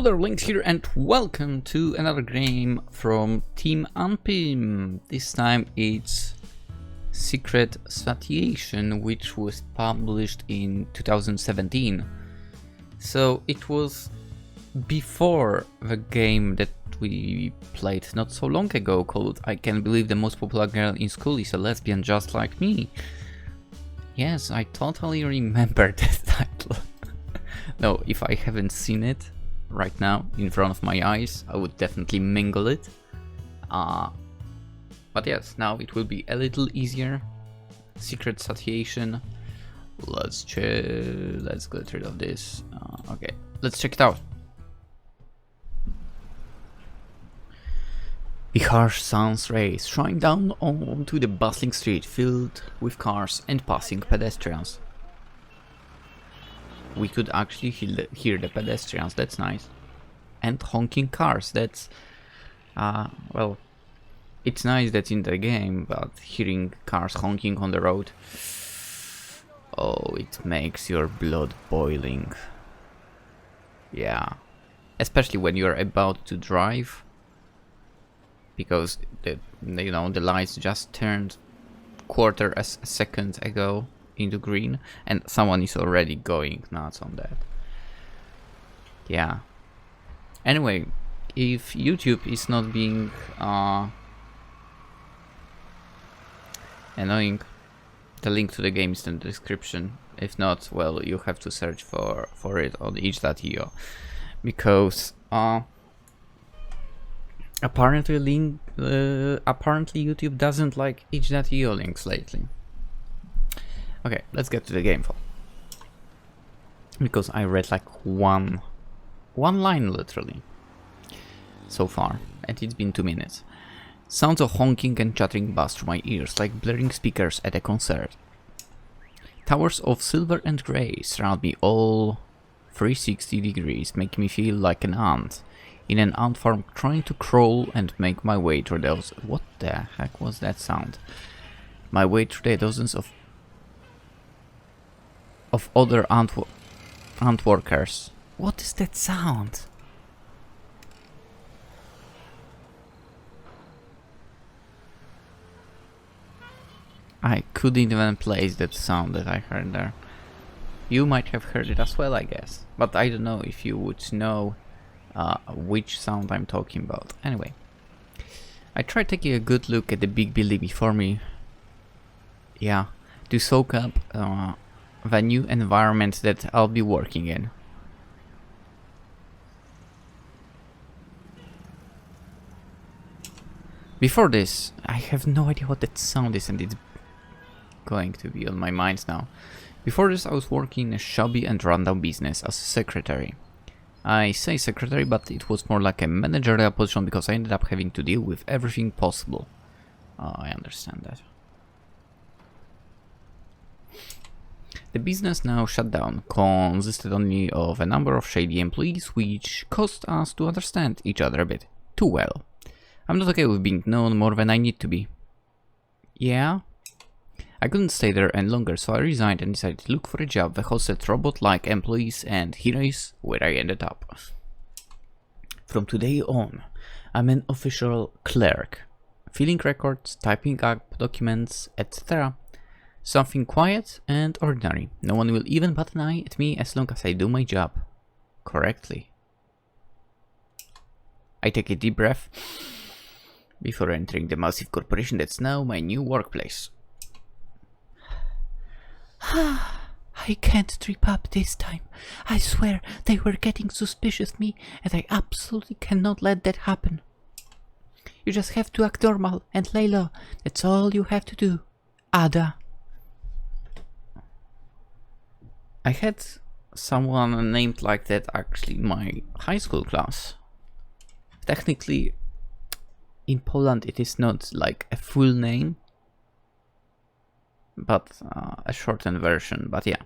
there, Lynx here, and welcome to another game from Team ANPIM. This time it's Secret Satiation, which was published in 2017. So it was before the game that we played not so long ago called I Can't Believe the Most Popular Girl in School is a Lesbian Just Like Me. Yes, I totally remember that title. No, if I haven't seen it right now in front of my eyes, I would definitely mingle it. But yes, now it will be a little easier. Secret Satiation. Let's get rid of this. Okay, let's check it out. The harsh sun's rays shine down onto the bustling street filled with cars and passing pedestrians. We could actually hear the pedestrians, that's nice. And honking cars, that's... well, it's nice that's in the game, but hearing cars honking on the road... Oh, it makes your blood boiling. Yeah. Especially when you're about to drive. Because, the lights just turned quarter a second ago into green, and someone is already going nuts on that. Yeah. Anyway, if YouTube is not being annoying, the link to the game is in the description. If not, well, you have to search for it on itch.io, because apparently YouTube doesn't like itch.io links lately. Okay, let's get to the game, because I read like one line literally so far, and it's been 2 minutes. Sounds of honking and chattering buzz through my ears like blaring speakers at a concert. Towers of silver and grey surround me all 360 degrees, making me feel like an ant in an ant farm trying to crawl and make my way through those... What the heck was that sound? My way through the dozens of other ant workers. What is that sound? I couldn't even place that sound that I heard there. You might have heard it as well, I guess. But I don't know if you would know which sound I'm talking about. Anyway, I tried taking a good look at the big building before me. Yeah, to soak up the new environment that I'll be working in. Before this, I have no idea what that sound is, and it's going to be on my mind now. Before this, I was working in a shabby and rundown business as a secretary. I say secretary, but it was more like a managerial position because I ended up having to deal with everything possible. I understand that. The business now shut down, consisted only of a number of shady employees, which caused us to understand each other a bit too well. I'm not okay with being known more than I need to be. Yeah? I couldn't stay there any longer, so I resigned and decided to look for a job that hosted robot-like employees, and here is where I ended up. From today on, I'm an official clerk, filling records, typing up documents, etc. Something quiet and ordinary. No one will even bat an eye at me as long as I do my job correctly. I take a deep breath before entering the massive corporation that's now my new workplace. I can't trip up this time. I swear they were getting suspicious of me, and I absolutely cannot let that happen. You just have to act normal and lay low. That's all you have to do. Ada. I had someone named like that actually in my high school class. Technically, in Poland it is not like a full name, but a shortened version, but yeah.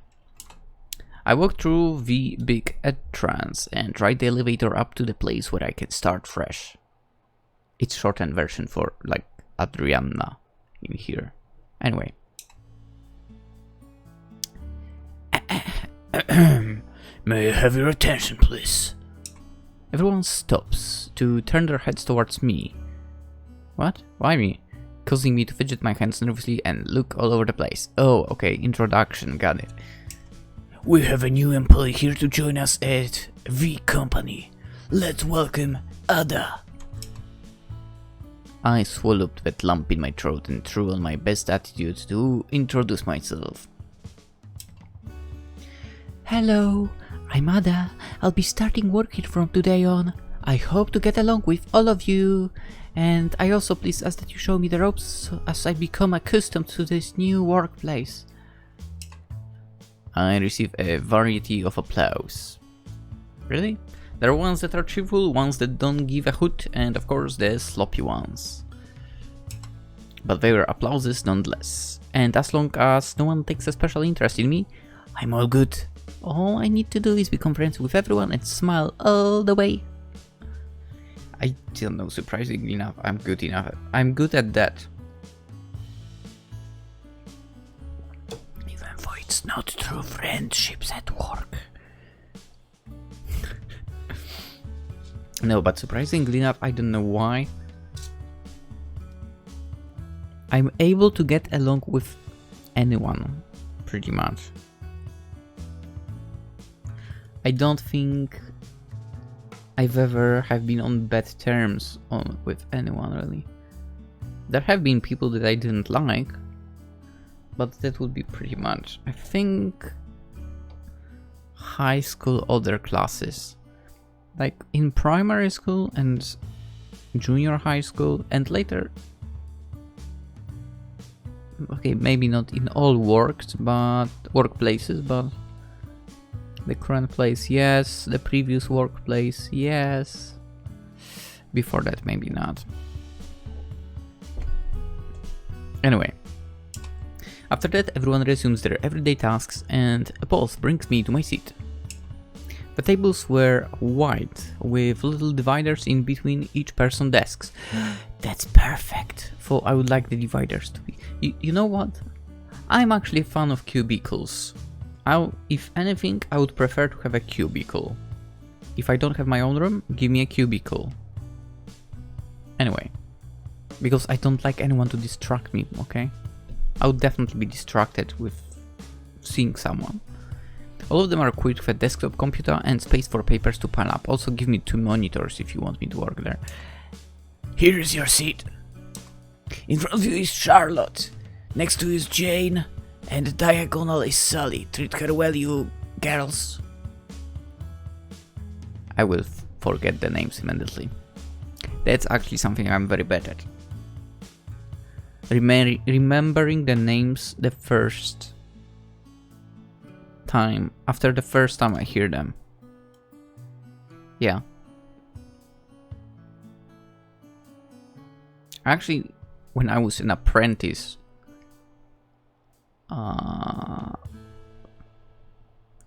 I walk through the big entrance and ride the elevator up to the place where I can start fresh. It's shortened version for like Adriana in here. Anyway. May I have your attention, please? Everyone stops to turn their heads towards me. What? Why me? Causing me to fidget my hands nervously and look all over the place. Oh, okay, introduction, got it. We have a new employee here to join us at V Company. Let's welcome Ada. I swallowed that lump in my throat and threw on my best attitude to introduce myself. Hello, I'm Ada. I'll be starting work here from today on. I hope to get along with all of you. And I also please ask that you show me the ropes as I become accustomed to this new workplace. I receive a variety of applause. Really? There are ones that are cheerful, ones that don't give a hoot, and of course the sloppy ones. But they were applauses nonetheless. And as long as no one takes a special interest in me, I'm all good. All I need to do is become friends with everyone and smile all the way. I don't know, surprisingly enough, I'm good enough. I'm good at that. Even though it's not true friendships at work. No, but surprisingly enough, I don't know why. I'm able to get along with anyone, pretty much. I don't think I've ever have been on bad terms with anyone, really. There have been people that I didn't like, but that would be pretty much. I think high school other classes. Like in primary school and junior high school and later. Okay, maybe not in all workplaces, but the current place, yes. The previous workplace, yes. Before that, maybe not. Anyway. After that, everyone resumes their everyday tasks and a pause brings me to my seat. The tables were white, with little dividers in between each person's desks. That's perfect. For I would like the dividers to be... You know what? I'm actually a fan of cubicles. If anything, I would prefer to have a cubicle. If I don't have my own room, give me a cubicle. Anyway. Because I don't like anyone to distract me, okay? I would definitely be distracted with seeing someone. All of them are equipped with a desktop computer and space for papers to pile up. Also give me 2 monitors if you want me to work there. Here is your seat. In front of you is Charlotte. Next to you is Jane. And the diagonal is Sally. Treat her well, you girls. I will forget the names immediately. That's actually something I'm very bad at. Remembering the names the first time, after the first time I hear them. Yeah. Actually, when I was an apprentice,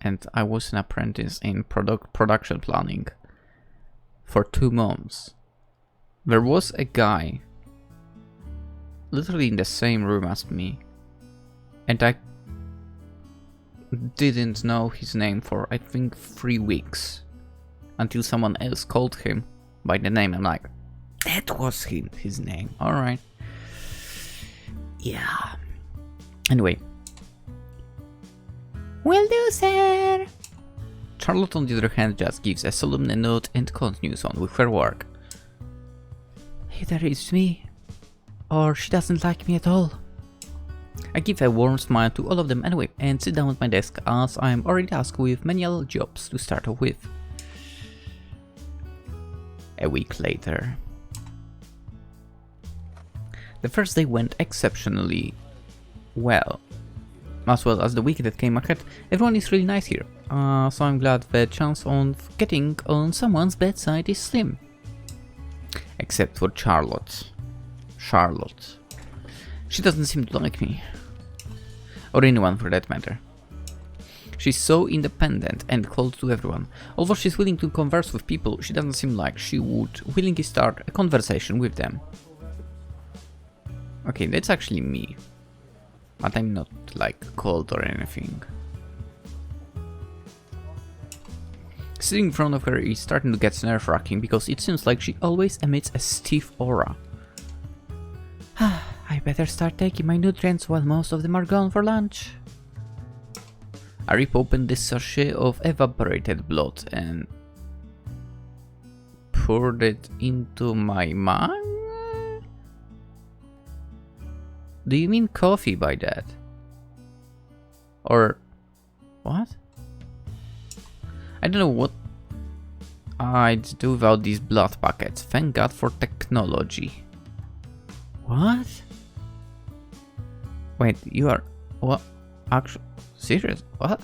and I was an apprentice in production planning for 2 months, there was a guy literally in the same room as me, and I didn't know his name for I think 3 weeks until someone else called him by the name. I'm like, that was his name. Alright. Yeah. Anyway. Will do, sir. Charlotte, on the other hand, just gives a solemn nod and continues on with her work. Either it's me, or she doesn't like me at all. I give a warm smile to all of them anyway and sit down at my desk as I am already tasked with menial jobs to start off with. A week later. The first day went exceptionally well as the week that came ahead. Everyone is really nice here, so I'm glad the chance of getting on someone's bedside is slim. Except for Charlotte. She doesn't seem to like me. Or anyone for that matter. She's so independent and close to everyone. Although she's willing to converse with people, she doesn't seem like she would willingly start a conversation with them. Okay, that's actually me. But I'm not like cold or anything. Sitting in front of her is starting to get nerve-wracking because it seems like she always emits a stiff aura. I better start taking my nutrients while most of them are gone for lunch. I rip open this sachet of evaporated blood and poured it into my mug? Do you mean coffee by that? Or what? I don't know what I'd do without these blood packets. Thank God for technology. What? Wait, you are... what? Actually... serious? What?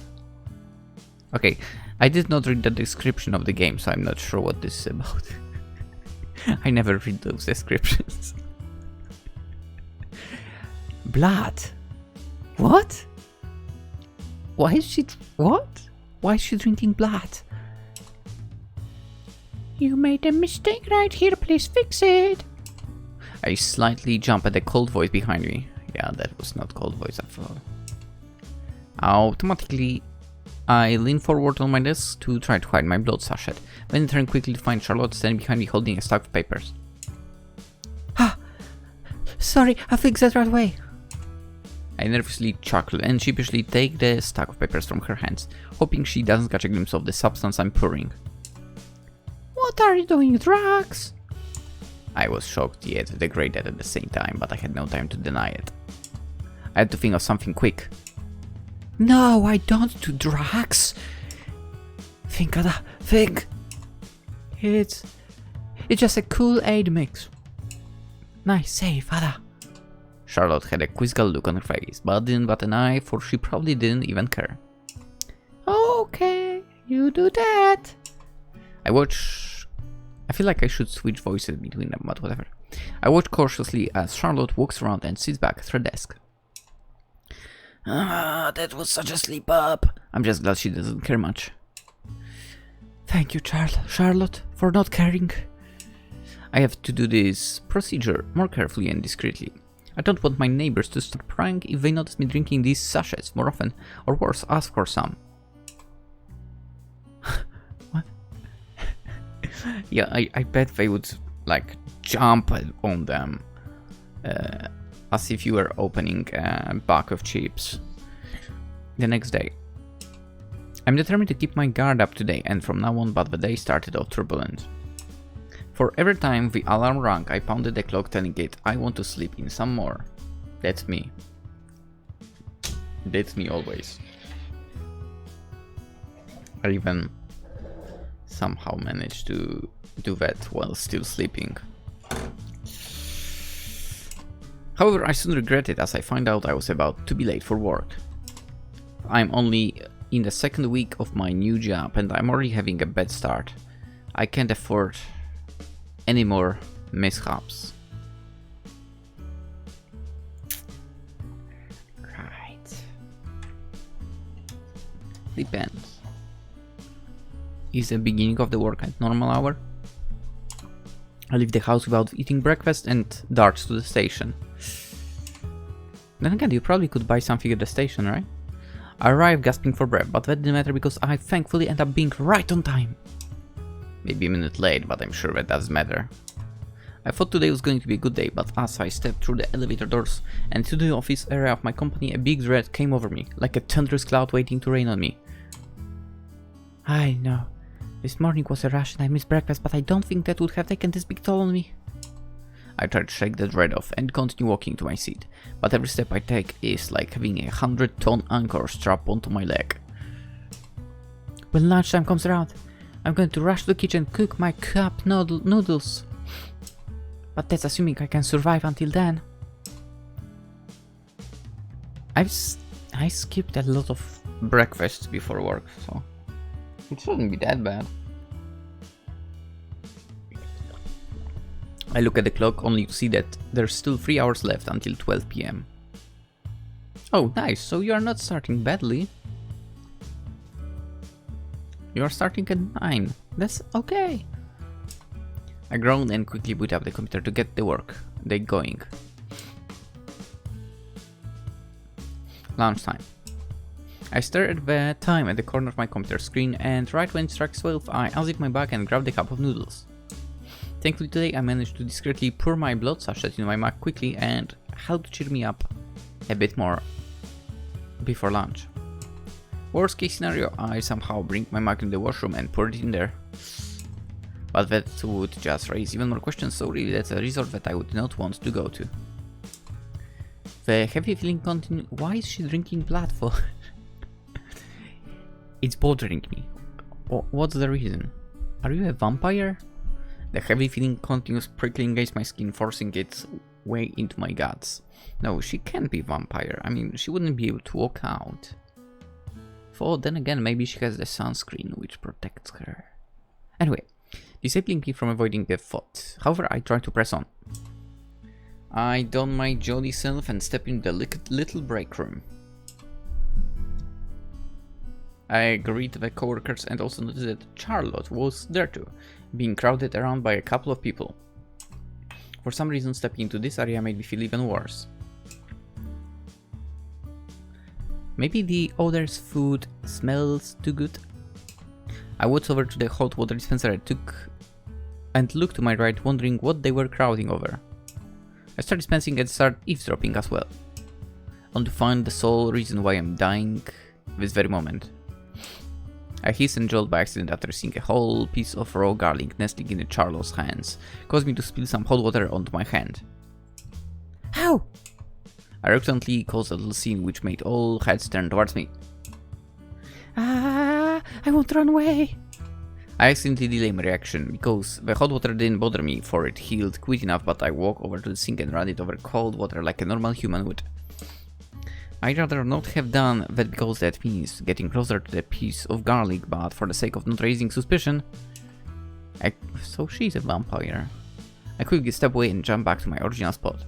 Okay, I did not read the description of the game, so I'm not sure what this is about. I never read those descriptions. Blood? What? Why is she... what? Why is she drinking blood? You made a mistake right here, please fix it. I slightly jump at the cold voice behind me. Yeah, that was not cold voice at all. Automatically, I lean forward on my desk to try to hide my blood sachet, then turn quickly to find Charlotte standing behind me holding a stack of papers. Ah! Sorry, I'll fix that right away. I nervously chuckle and sheepishly take the stack of papers from her hands, hoping she doesn't catch a glimpse of the substance I'm pouring. What are you doing, drugs? I was shocked yet degraded at the same time, but I had no time to deny it. I had to think of something quick. No, I don't do drugs. Think, Ada, think. It's just a Kool-Aid mix. Nice save, Ada. Charlotte had a quizzical look on her face, but didn't bat an eye, for she probably didn't even care. Okay, you do that. I feel like I should switch voices between them, but whatever. I watch cautiously as Charlotte walks around and sits back at her desk. Ah, that was such a slip up. I'm just glad she doesn't care much. Thank you, Charlotte, for not caring. I have to do this procedure more carefully and discreetly. I don't want my neighbors to start prying if they notice me drinking these sachets more often, or worse, ask for some. What? Yeah, I bet they would, like, jump on them. As if you were opening a bag of chips. The next day. I'm determined to keep my guard up today, and from now on, but the day started off turbulent. For every time the alarm rang, I pounded the clock telling it I want to sleep in some more. That's me. That's me always. I even somehow managed to do that while still sleeping. However, I soon regret it as I find out I was about to be late for work. I'm only in the second week of my new job and I'm already having a bad start. I can't afford any more mishaps. Right. Depends. Is the beginning of the work at normal hour? I leave the house without eating breakfast and dart to the station. Then again, you probably could buy something at the station, right? I arrive gasping for breath, but that didn't matter because I thankfully end up being right on time. Maybe a minute late, but I'm sure that doesn't matter. I thought today was going to be a good day, but as I stepped through the elevator doors and to the office area of my company, a big dread came over me, like a thunderous cloud waiting to rain on me. I know. This morning was a rush and I missed breakfast, but I don't think that would have taken this big toll on me. I try to shake the dread off and continue walking to my seat, but every step I take is like having a 100-ton anchor strapped onto my leg. When lunchtime comes around, I'm going to rush to the kitchen and cook my cup noodles. But that's assuming I can survive until then. I skipped a lot of breakfasts before work, so it shouldn't be that bad. I look at the clock only to see that there's still 3 hours left until 12 PM. Oh, nice, so you are not starting badly. You are starting at 9. That's okay. I groan and quickly boot up the computer to get the work day going. Lunchtime. I stare at the time at the corner of my computer screen, and right when it strikes 12, I unzip my bag and grab the cup of noodles. Thankfully today I managed to discreetly pour my blood sachet into my mug quickly and help cheer me up a bit more before lunch. Worst case scenario, I somehow bring my mug in the washroom and pour it in there. But that would just raise even more questions, so really that's a resort that I would not want to go to. The heavy feeling continues. Why is she drinking blood for? It's bothering me. What's the reason? Are you a vampire? The heavy feeling continues prickling against my skin, forcing its way into my guts. No, she can't be a vampire. I mean, she wouldn't be able to walk out. For then again, maybe she has the sunscreen which protects her. Anyway, disabling me from avoiding the thought. However, I try to press on. I don my jolly self and step in the little break room. I greet the coworkers and also notice that Charlotte was there too, being crowded around by a couple of people. For some reason, stepping into this area made me feel even worse. Maybe the other's food smells too good? I walked over to the hot water dispenser and looked to my right, wondering what they were crowding over. I start dispensing and start eavesdropping as well, only to find the sole reason why I'm dying this very moment. I hiss and jolt by accident after seeing a whole piece of raw garlic nestling in Charlotte's hands, caused me to spill some hot water onto my hand. Ow! I reluctantly caused a little scene which made all heads turn towards me. Ah, I won't run away. I accidentally delay my reaction, because the hot water didn't bother me for it healed quick enough, but I walk over to the sink and run it over cold water like a normal human would. I'd rather not have done that because that means getting closer to the piece of garlic, but for the sake of not raising suspicion... So she's a vampire. I quickly step away and jump back to my original spot.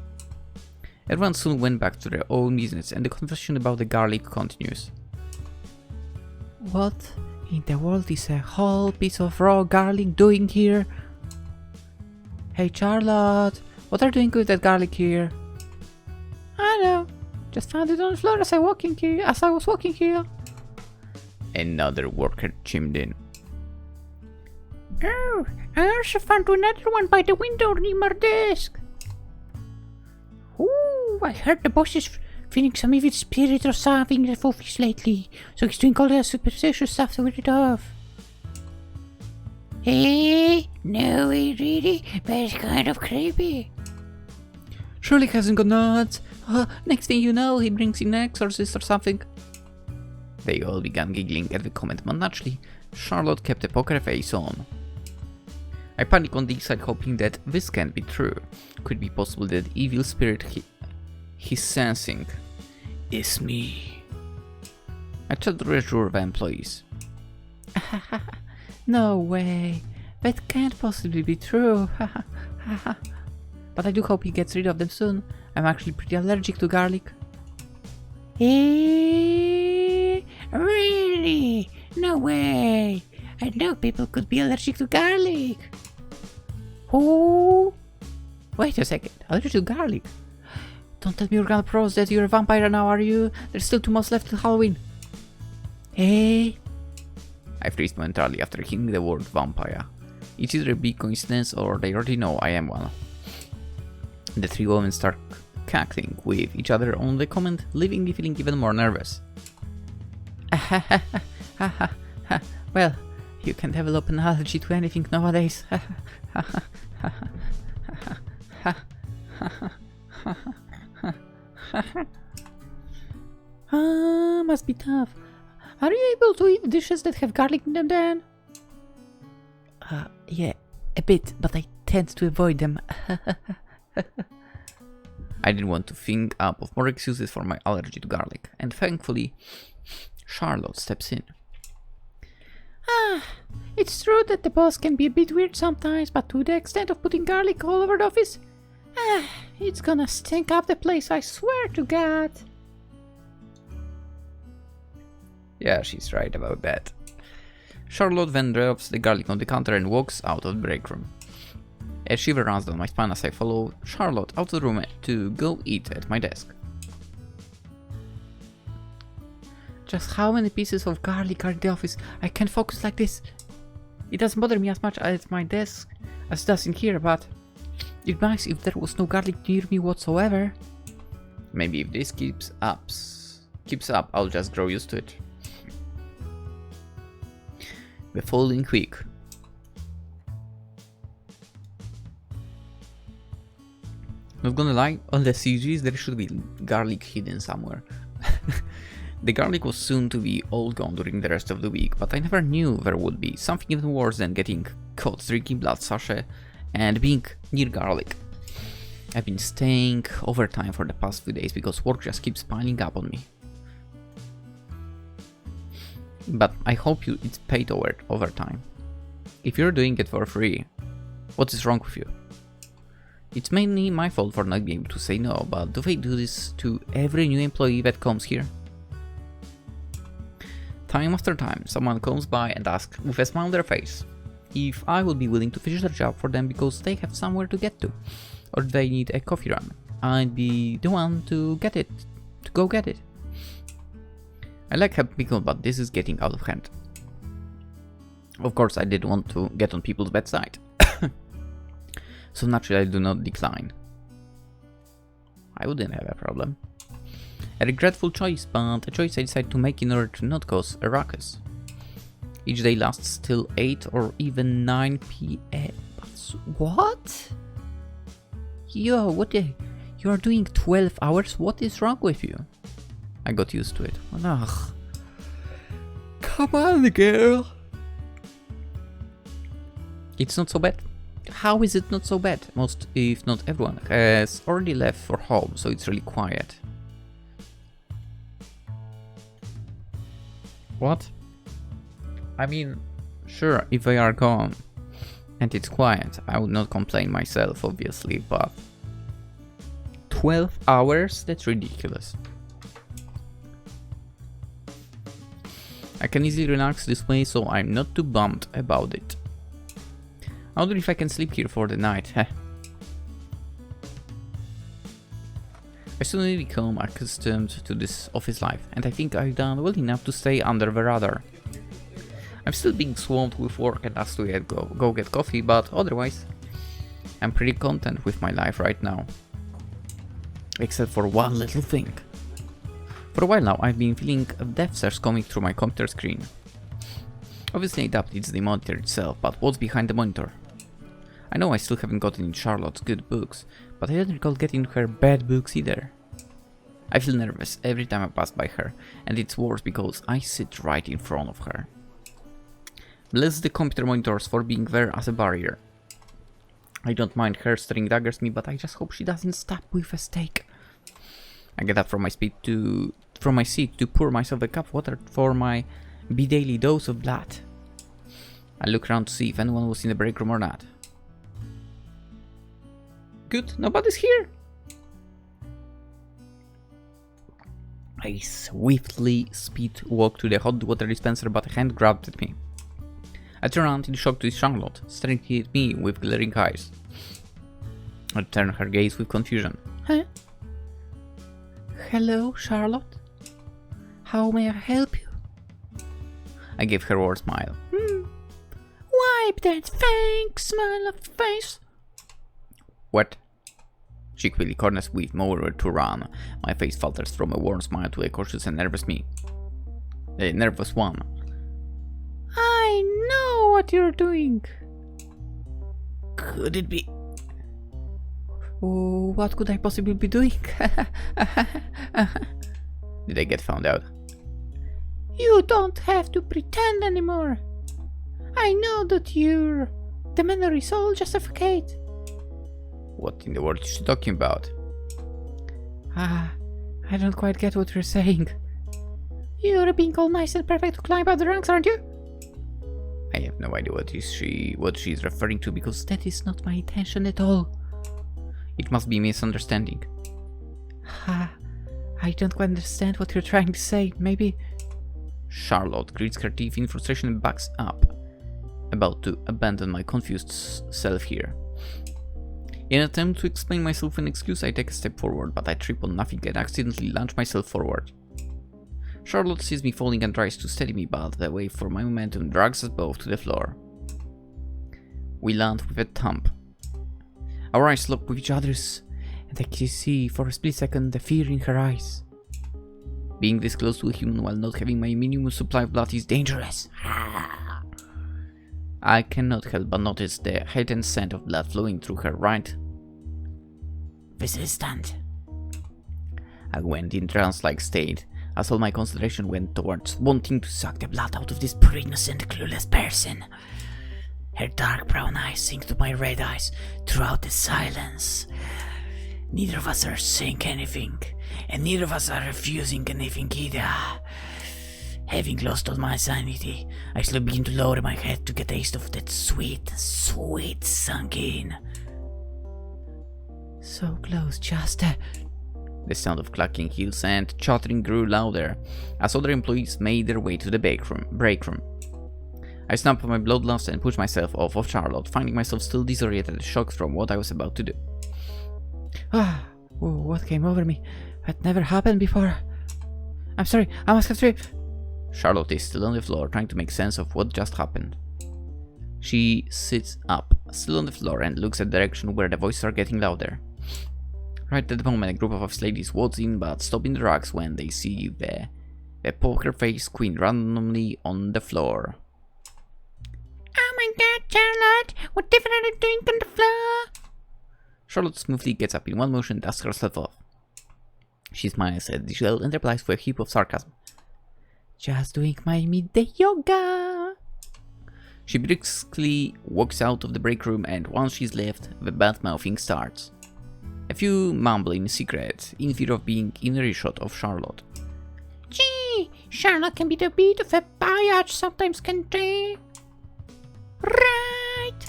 Everyone soon went back to their own business and the conversation about the garlic continues. What in the world is a whole piece of raw garlic doing here? Hey Charlotte, what are you doing with that garlic here? I know, just found it on the floor as I was walking here. Another worker chimed in. Oh, I also found another one by the window near my desk. Ooh, I heard the boss is feeling some evil spirit or something in the office lately, so he's doing all the superstitious stuff to rid it off. Hey, no way really, but it's kind of creepy. Surely hasn't gone nuts. Next thing you know, he brings in an exorcist or something. They all began giggling at the comment, but naturally, Charlotte kept a poker face on. I panic on the inside, hoping that this can't be true. Could it be possible that evil spirit he's sensing is me? I tried to reassure the employees. No way, that can't possibly be true. But I do hope he gets rid of them soon. I'm actually pretty allergic to garlic. Really? No way. I didn't know people could be allergic to garlic. Oh, wait a second, allergic to garlic? Don't tell me you're gonna prove that you're a vampire now, are you? There's still 2 months left till Halloween. Hey? I freeze momentarily after hearing the word vampire. It's either a big coincidence or they already know I am one. The 3 women start cackling with each other on the comment, leaving me feeling even more nervous. Well, you can develop an allergy to anything nowadays. Must be tough. Are you able to eat dishes that have garlic in them then? Yeah, a bit, but I tend to avoid them. I didn't want to think up of more excuses for my allergy to garlic, and thankfully, Charlotte steps in. It's true that the boss can be a bit weird sometimes, but to the extent of putting garlic all over the office, it's gonna stink up the place, I swear to God. Yeah, she's right about that. Charlotte then drops the garlic on the counter and walks out of the break room. A shiver runs down my spine as I follow Charlotte out of the room to go eat at my desk. Just how many pieces of garlic are in the office? I can't focus like this. It doesn't bother me as much at my desk as it does in here, but it'd be nice if there was no garlic near me whatsoever. Maybe if this keeps up, I'll just grow used to it. We're falling quick. Not gonna lie, on the CGs there should be garlic hidden somewhere. The garlic was soon to be all gone during the rest of the week, but I never knew there would be something even worse than getting caught drinking blood sachet and being near garlic. I've been staying overtime for the past few days because work just keeps piling up on me. But I hope it's paid overtime. If you're doing it for free, what is wrong with you? It's mainly my fault for not being able to say no, but do they do this to every new employee that comes here? Time after time, someone comes by and asks, with a smile on their face, if I would be willing to finish their job for them because they have somewhere to get to, or they need a coffee run. I'd be the one to go get it. I like helping people, but this is getting out of hand. Of course, I did want to get on people's bad side. So naturally I do not decline. I wouldn't have a problem. A regretful choice, but a choice I decided to make in order to not cause a ruckus. Each day lasts till 8 or even 9 p.m. What? Yo, you are doing 12 hours? What is wrong with you? I got used to it. Ugh. Come on, girl. It's not so bad. How is it not so bad? Most, if not everyone, has already left for home, so it's really quiet. What? I mean, sure, if they are gone and it's quiet, I would not complain myself, obviously, but 12 hours? That's ridiculous. I can easily relax this way, so I'm not too bummed about it. I wonder if I can sleep here for the night. I soon become accustomed to this office life, and I think I've done well enough to stay under the radar. I'm still being swamped with work and asked to go get coffee, but otherwise, I'm pretty content with my life right now. Except for one little thing. For a while now, I've been feeling death stares coming through my computer screen. Obviously, I doubt it's the monitor itself, but what's behind the monitor? I know I still haven't gotten Charlotte's good books, but I don't recall getting her bad books either. I feel nervous every time I pass by her, and it's worse because I sit right in front of her. Bless the computer monitors for being there as a barrier. I don't mind her staring daggers at me, but I just hope she doesn't stab with a steak. I get up from my seat to pour myself a cup of water for my daily dose of blood. I look around to see if anyone was in the break room or not. Good, nobody's here. I swiftly speed walk to the hot water dispenser, but a hand grabbed at me. I turn around in shock to see Charlotte, staring at me with glaring eyes. I turn her gaze with confusion. Huh? Hello, Charlotte? How may I help you? I gave her a warm smile. Wipe that fake smile off your face. What? She quickly corners with nowhere to run. My face falters from a warm smile to a cautious and nervous me. A nervous one. I know what you're doing. Could it be? Oh, what could I possibly be doing? Did I get found out? You don't have to pretend anymore. I know that the memories all justificate. What in the world is she talking about? I don't quite get what you're saying. You're being all nice and perfect to climb up the ranks, aren't you? I have no idea what she's referring to because That is not my intention at all. it must be a misunderstanding. I don't quite understand what you're trying to say. Maybe... Charlotte grits her teeth in frustration and backs up, about to abandon my confused self here. In an attempt to explain myself an excuse, I take a step forward, but I trip on nothing and accidentally launch myself forward. Charlotte sees me falling and tries to steady me, but the wave for my momentum drags us both to the floor. We land with a thump. Our eyes lock with each other's, and I can see for a split second the fear in her eyes. Being this close to a human while not having my minimum supply of blood is dangerous. I cannot help but notice the heightened scent of blood flowing through her right. Resistant. I went in trance-like state, as all my concentration went towards wanting to suck the blood out of this poor innocent, clueless person. Her dark brown eyes sink to my red eyes throughout the silence. Neither of us are saying anything, and neither of us are refusing anything either. Having lost all my sanity, I slowly begin to lower my head to get a taste of that sweet, sweet sunken. So close, just... The sound of clacking heels and chattering grew louder as other employees made their way to the break room. I snapped my bloodlust and pushed myself off of Charlotte, finding myself still disoriented and shocked from what I was about to do. Ah, what came over me? That never happened before. I'm sorry, I must have tripped. Charlotte is still on the floor, trying to make sense of what just happened. She sits up, still on the floor, and looks at the direction where the voices are getting louder. Right at the moment, a group of ladies waltz in, but stop in the racks when they see the poker-faced queen randomly on the floor. Oh my god, Charlotte! What the are you doing on the floor? Charlotte smoothly gets up in one motion and dusts herself off. She smiles at the shell and replies with a heap of sarcasm. Just doing my midday yoga! She briskly walks out of the break room, and once she's left, the bad-mouthing starts. A few mumbling secrets, in fear of being in earshot of Charlotte. Gee, Charlotte can be a bit of a biatch sometimes, can't she? Right!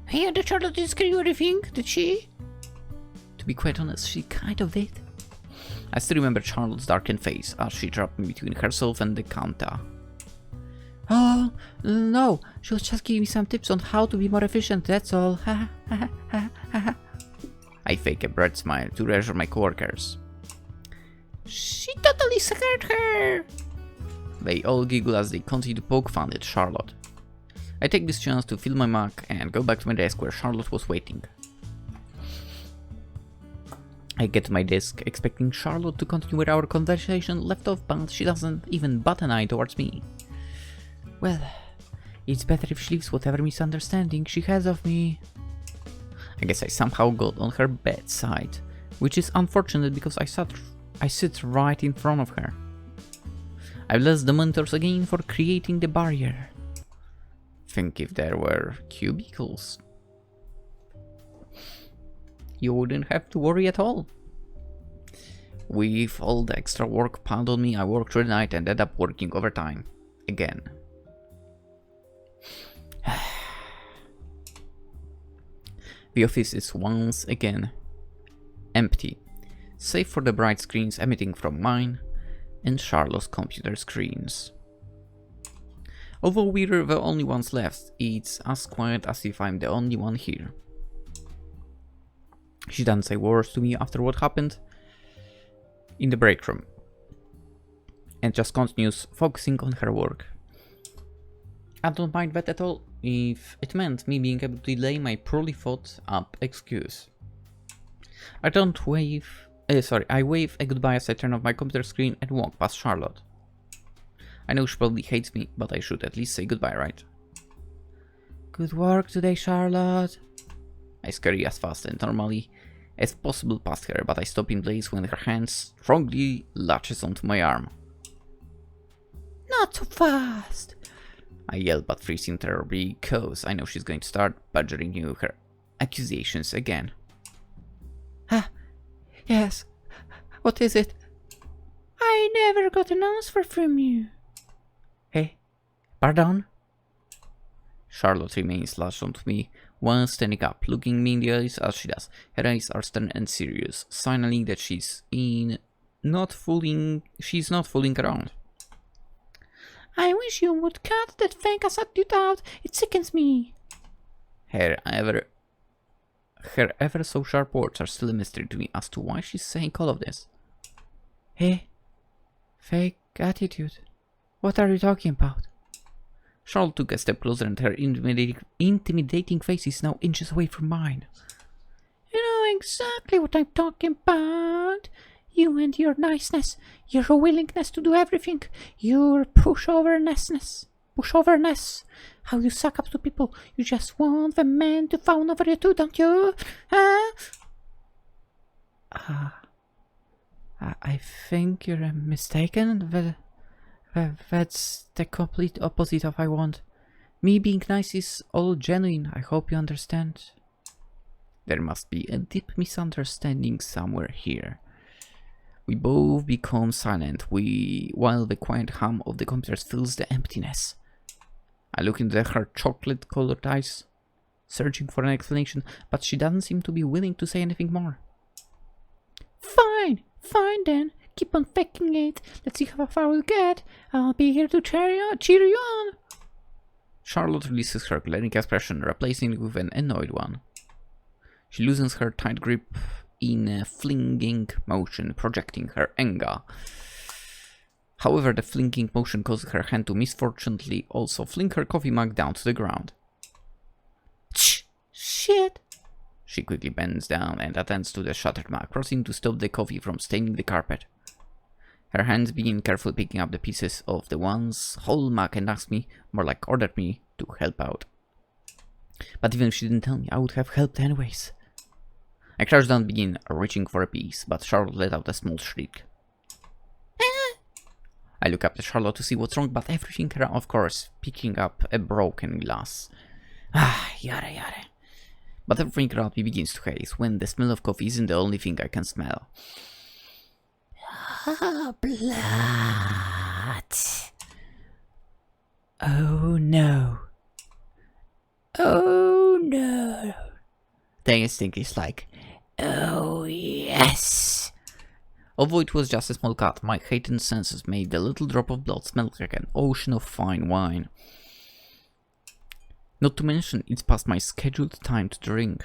Hey, did Charlotte didn't scare you anything, did she? To be quite honest, she kind of did. I still remember Charlotte's darkened face as she dropped me between herself and the counter. Oh, no, she was just giving me some tips on how to be more efficient, that's all. I fake a bright smile to reassure my coworkers. She totally scared her! They all giggle as they continue to poke fun at Charlotte. I take this chance to fill my mug and go back to my desk where Charlotte was waiting. I get to my desk expecting Charlotte to continue where our conversation left off, but she doesn't even bat an eye towards me. Well, it's better if she leaves whatever misunderstanding she has of me. I guess I somehow got on her bedside, which is unfortunate because I sit right in front of her. I bless the mentors again for creating the barrier. Think if there were cubicles, you wouldn't have to worry at all. With all the extra work piled on me, I worked through the night and ended up working overtime. Again. The office is once again empty, save for the bright screens emitting from mine and Charlotte's computer screens. Although we're the only ones left, it's as quiet as if I'm the only one here. She doesn't say words to me after what happened in the break room, and just continues focusing on her work. I don't mind that at all, if it meant me being able to delay my poorly thought up excuse. I wave a goodbye as I turn off my computer screen and walk past Charlotte. I know she probably hates me, but I should at least say goodbye, right? Good work today, Charlotte. I scurry as fast and normally as possible past her, but I stop in place when her hand strongly latches onto my arm. Not too fast! I yell, but freezing terribly because I know she's going to start badgering you her accusations again. Ah, yes. What is it? I never got an answer from you. Hey, pardon? Charlotte remains latched onto me while standing up, looking me in the eyes as she does. Her eyes are stern and serious, signaling that she's not fooling around. I wish you would cut that fake attitude out. It sickens me. Her ever so sharp words are still a mystery to me as to why she's saying all of this. Hey, Fake attitude? What are you talking about? Charlotte took a step closer and her intimidating face is now inches away from mine. You know exactly what I'm talking about. You and your niceness, your willingness to do everything, your pushoverness. How you suck up to people. You just want the man to fawn over you too, don't you? Huh? I think you're mistaken. That's the complete opposite of I want. Me being nice is all genuine. I hope you understand. There must be a deep misunderstanding somewhere here. We both become silent while the quiet hum of the computers fills the emptiness. I look into her chocolate-colored eyes, searching for an explanation, but she doesn't seem to be willing to say anything more. Fine then. Keep on faking it. Let's see how far we'll get. I'll be here to cheer you on. Charlotte releases her glaring expression, replacing it with an annoyed one. She loosens her tight grip in a flinging motion, projecting her anger. However, the flinging motion causes her hand to misfortunately also fling her coffee mug down to the ground. Shit. She quickly bends down and attends to the shattered mug, proceeding to stop the coffee from staining the carpet. Her hands begin carefully picking up the pieces of the once whole mug and ask me, more like ordered me, to help out. But even if she didn't tell me, I would have helped anyways. I crouch down and begin reaching for a piece, but Charlotte let out a small shriek. I look up at Charlotte to see what's wrong, but everything around, of course, picking up a broken glass. Yada. But everything around me begins to haze when the smell of coffee isn't the only thing I can smell. Blood. Oh no. The instinct is like, oh yes. although it was just a small cut, my heightened senses made the little drop of blood smell like an ocean of fine wine. Not to mention, it's past my scheduled time to drink.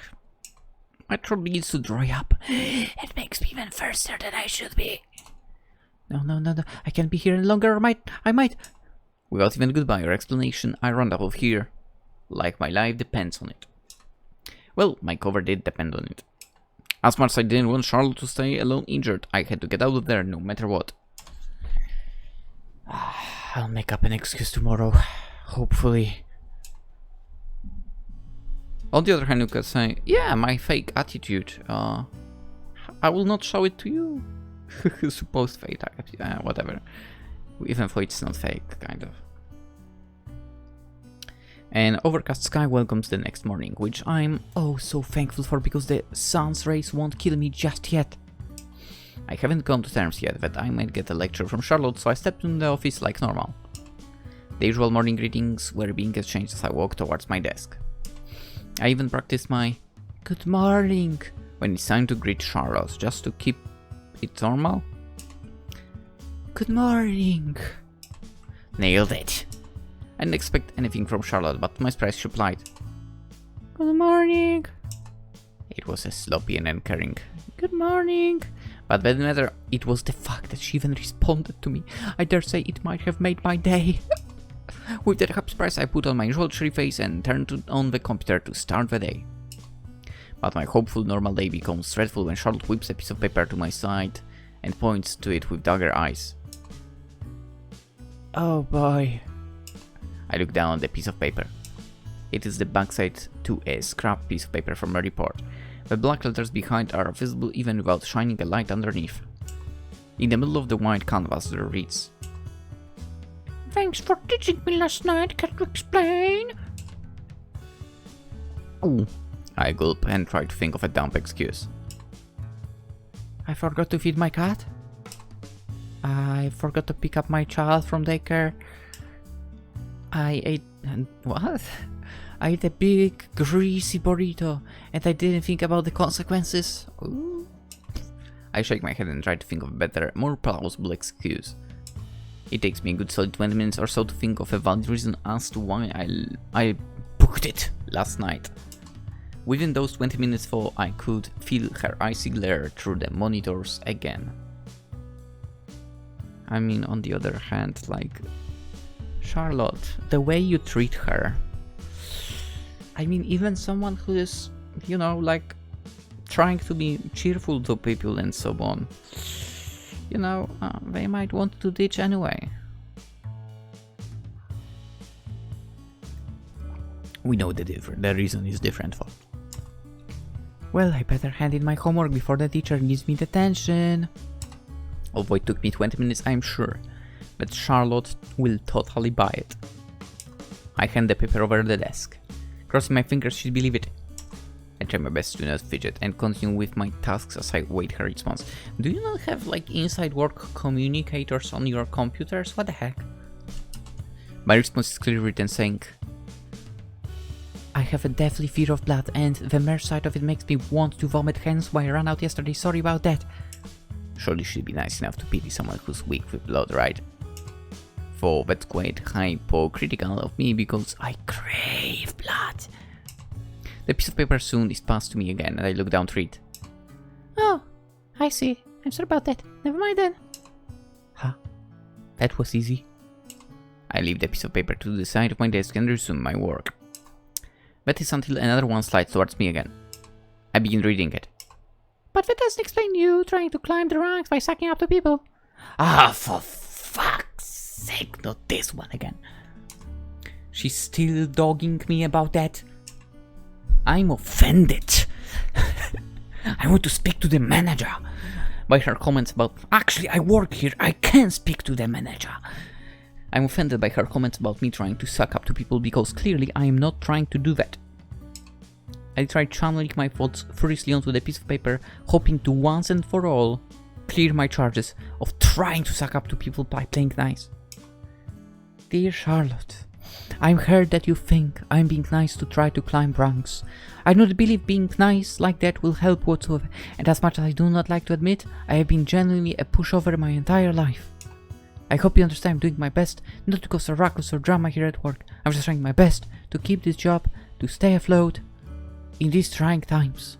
My throat begins to dry up. It makes me even thirstier than I should be. No. I can't be here any longer. I might. Without even goodbye or explanation, I run out of here. Like my life depends on it. Well, my cover did depend on it. As much as I didn't want Charlotte to stay alone injured, I had to get out of there no matter what. I'll make up an excuse tomorrow. Hopefully. On the other hand, you could say, yeah, my fake attitude. I will not show it to you. Supposed fake attitude, whatever. Even though it's not fake, kind of. An overcast sky welcomes the next morning, which I'm oh so thankful for because the sun's rays won't kill me just yet. I haven't come to terms yet that I might get a lecture from Charlotte, so I stepped into the office like normal. The usual morning greetings were being exchanged as I walked towards my desk. I even practiced my good morning when it's time to greet Charlotte, just to keep it normal. Good morning. Nailed it. I didn't expect anything from Charlotte, but to my surprise she replied, Good morning. It was a sloppy and uncaring Good morning. but by the matter, it was the fact that she even responded to me. I dare say it might have made my day. With that happy surprise, I put on my usual cheery face and turned on the computer to start the day. But my hopeful normal day becomes dreadful when Charlotte whips a piece of paper to my side and points to it with dagger eyes. Oh boy. I look down at the piece of paper. It is the backside to a scrap piece of paper from a report. The black letters behind are visible even without shining a light underneath. In the middle of the white canvas there reads, Thanks for teaching me last night. Can you explain? Oh. I gulp and try to think of a dumb excuse. I forgot to feed my cat. I forgot to pick up my child from daycare. I ate a big greasy burrito and I didn't think about the consequences. Ooh. I shake my head and try to think of a better, more plausible excuse. It takes me a good solid 20 minutes or so to think of a valid reason as to why I booked it last night. Within those 20 minutes though, I could feel her icy glare through the monitors again. I mean, on the other hand, like, Charlotte, the way you treat her. I mean, even someone who is, you know, like, trying to be cheerful to people and so on, you know, they might want to ditch anyway. We know the reason is different for. Well, I better hand in my homework before the teacher gives me detention. Although it took me 20 minutes, I'm sure that Charlotte will totally buy it. I hand the paper over the desk. Crossing my fingers, she'll believe it. I try my best to not fidget and continue with my tasks as I wait her response. Do you not have like inside work communicators on your computers? What the heck? My response is clearly written saying, I have a deathly fear of blood, and the mere sight of it makes me want to vomit, hence why I ran out yesterday. Sorry about that. surely she'd be nice enough to pity someone who's weak with blood, right? For that's quite hypocritical of me because I crave blood. The piece of paper soon is passed to me again and I look down to read. Oh, I see. I'm sorry about that. Never mind then. Huh? That was easy. I leave the piece of paper to the side of my desk and resume my work. That is until another one slides towards me again. I begin reading it. But that doesn't explain you trying to climb the ranks by sucking up to people. Ah, for fuck's sake, not this one again. She's still dogging me about that. I'm offended. I want to speak to the manager. By her comments about, actually I work here, I can speak to the manager. I'm offended by her comments about me trying to suck up to people because clearly I am not trying to do that. I try channeling my thoughts furiously onto the piece of paper, hoping to once and for all clear my charges of trying to suck up to people by playing nice. Dear Charlotte, I've heard that you think I'm being nice to try to climb ranks. I do not believe being nice like that will help whatsoever, and as much as I do not like to admit, I have been genuinely a pushover my entire life. I hope you understand I'm doing my best, not to cause a ruckus or drama here at work. I'm just trying my best to keep this job, to stay afloat in these trying times.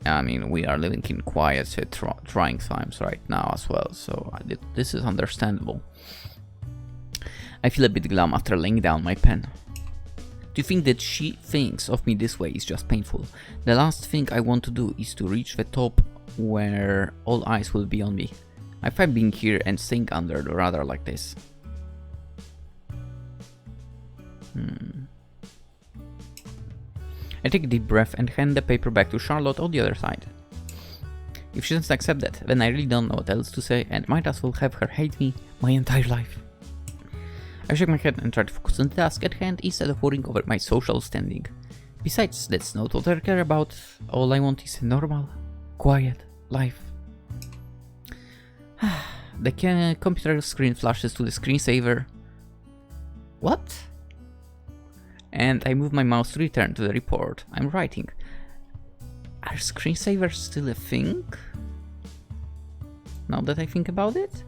I mean, we are living in quiet, trying times right now as well, so this is understandable. I feel a bit glum after laying down my pen. To think that she thinks of me this way is just painful. The last thing I want to do is to reach the top where all eyes will be on me. I find being here and staying under the radar like this. I take a deep breath and hand the paper back to Charlotte on the other side. If she doesn't accept that, then I really don't know what else to say and might as well have her hate me my entire life. I shake my head and try to focus on the task at hand instead of worrying over my social standing. Besides, that's not what I care about. All I want is a normal, quiet life. The computer screen flashes to the screensaver. What? And I move my mouse to return to the report I'm writing. Are screensavers still a thing? Now that I think about it?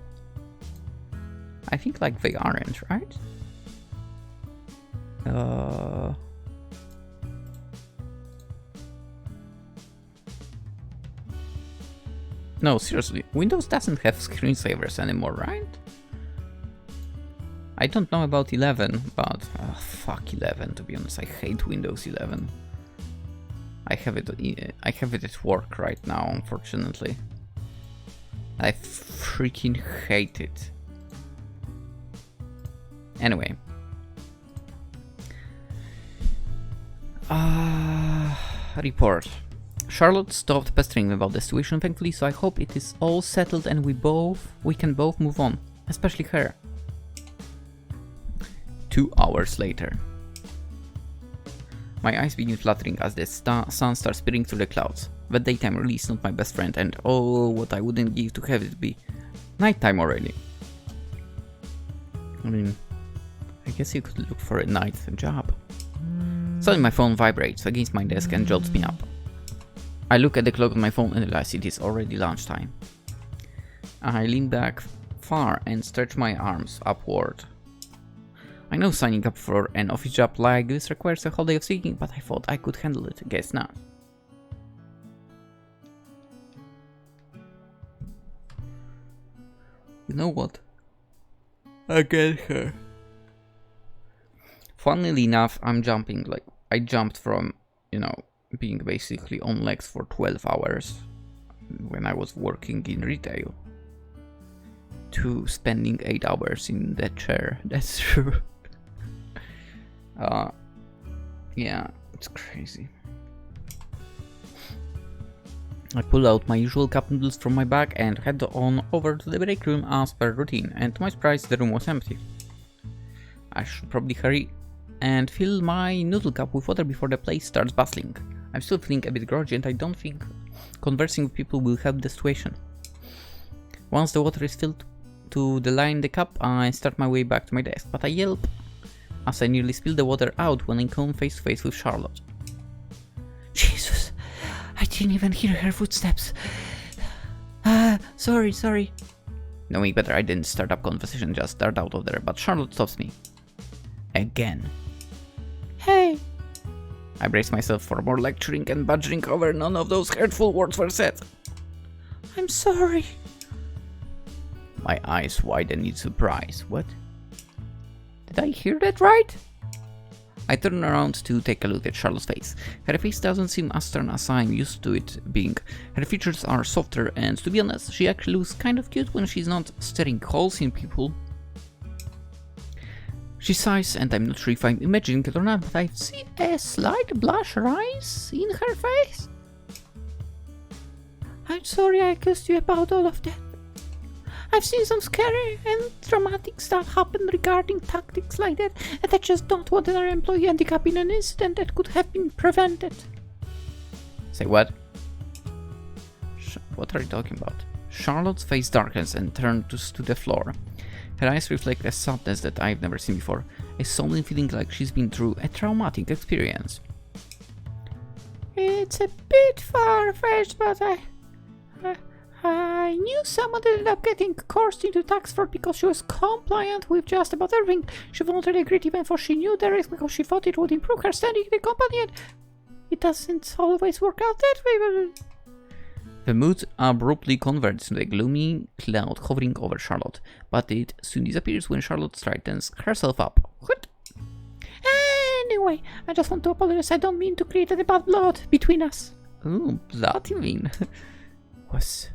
I think like they aren't, right? No, seriously, Windows doesn't have screensavers anymore, right? I don't know about 11, but fuck 11, to be honest. I hate Windows 11. I have it at work right now, unfortunately. I freaking hate it. Anyway. Report. Charlotte stopped pestering me about the situation, thankfully, so I hope it is all settled and we can both move on, especially her. 2 hours later. My eyes begin fluttering as the sun starts peering through the clouds. The daytime really is not my best friend, and oh, what I wouldn't give to have it be nighttime already. I mean, I guess you could look for a night job. Suddenly my phone vibrates against my desk and jolts me up. I look at the clock on my phone and realize it is already lunchtime. I lean back far and stretch my arms upward. I know signing up for an office job like this requires a whole day of thinking, but I thought I could handle it, guess not. You know what? I get her. Funnily enough, I'm jumping, like, I jumped from, you know, being basically on legs for 12 hours when I was working in retail to spending 8 hours in that chair. That's true. Yeah, it's crazy. I pull out my usual cup noodles from my bag and head on over to the break room as per routine, and to my surprise the room was empty. I should probably hurry and fill my noodle cup with water before the place starts bustling. I'm still feeling a bit groggy and I don't think conversing with people will help the situation. Once the water is filled to the line in the cup, I start my way back to my desk, but I yelp as I nearly spill the water out when I come face to face with Charlotte. Jesus, I didn't even hear her footsteps. Sorry. Knowing better, I didn't start up conversation, just start out of there, but Charlotte stops me. Again. Hey! I brace myself for more lecturing and badgering over none of those hurtful words were said. I'm sorry. My eyes widen in surprise. What? Did I hear that right? I turn around to take a look at Charlotte's face. Her face doesn't seem as stern as I'm used to it being. Her features are softer, and to be honest, she actually looks kind of cute when she's not staring holes in people. She sighs, and I'm not sure if I'm imagining it or not, but I see a slight blush rise in her face. I'm sorry I accused you about all of that. I've seen some scary and dramatic stuff happen regarding tactics like that, and I just don't want another employee ending up in an incident that could have been prevented. Say what? What are you talking about? Charlotte's face darkens and turns to the floor. Her eyes reflect a sadness that I've never seen before, a solemn feeling like she's been through a traumatic experience. It's a bit far-fetched, but I knew someone that ended up getting coerced into tax fraud because she was compliant with just about everything. She voluntarily agreed even though she knew the risk because she thought it would improve her standing in the company, and it doesn't always work out that way, but... The mood abruptly converts to a gloomy cloud hovering over Charlotte, but it soon disappears when Charlotte straightens herself up. What? Anyway, I just want to apologize. I don't mean to create a bad blood between us. Oh, blood, you mean? Was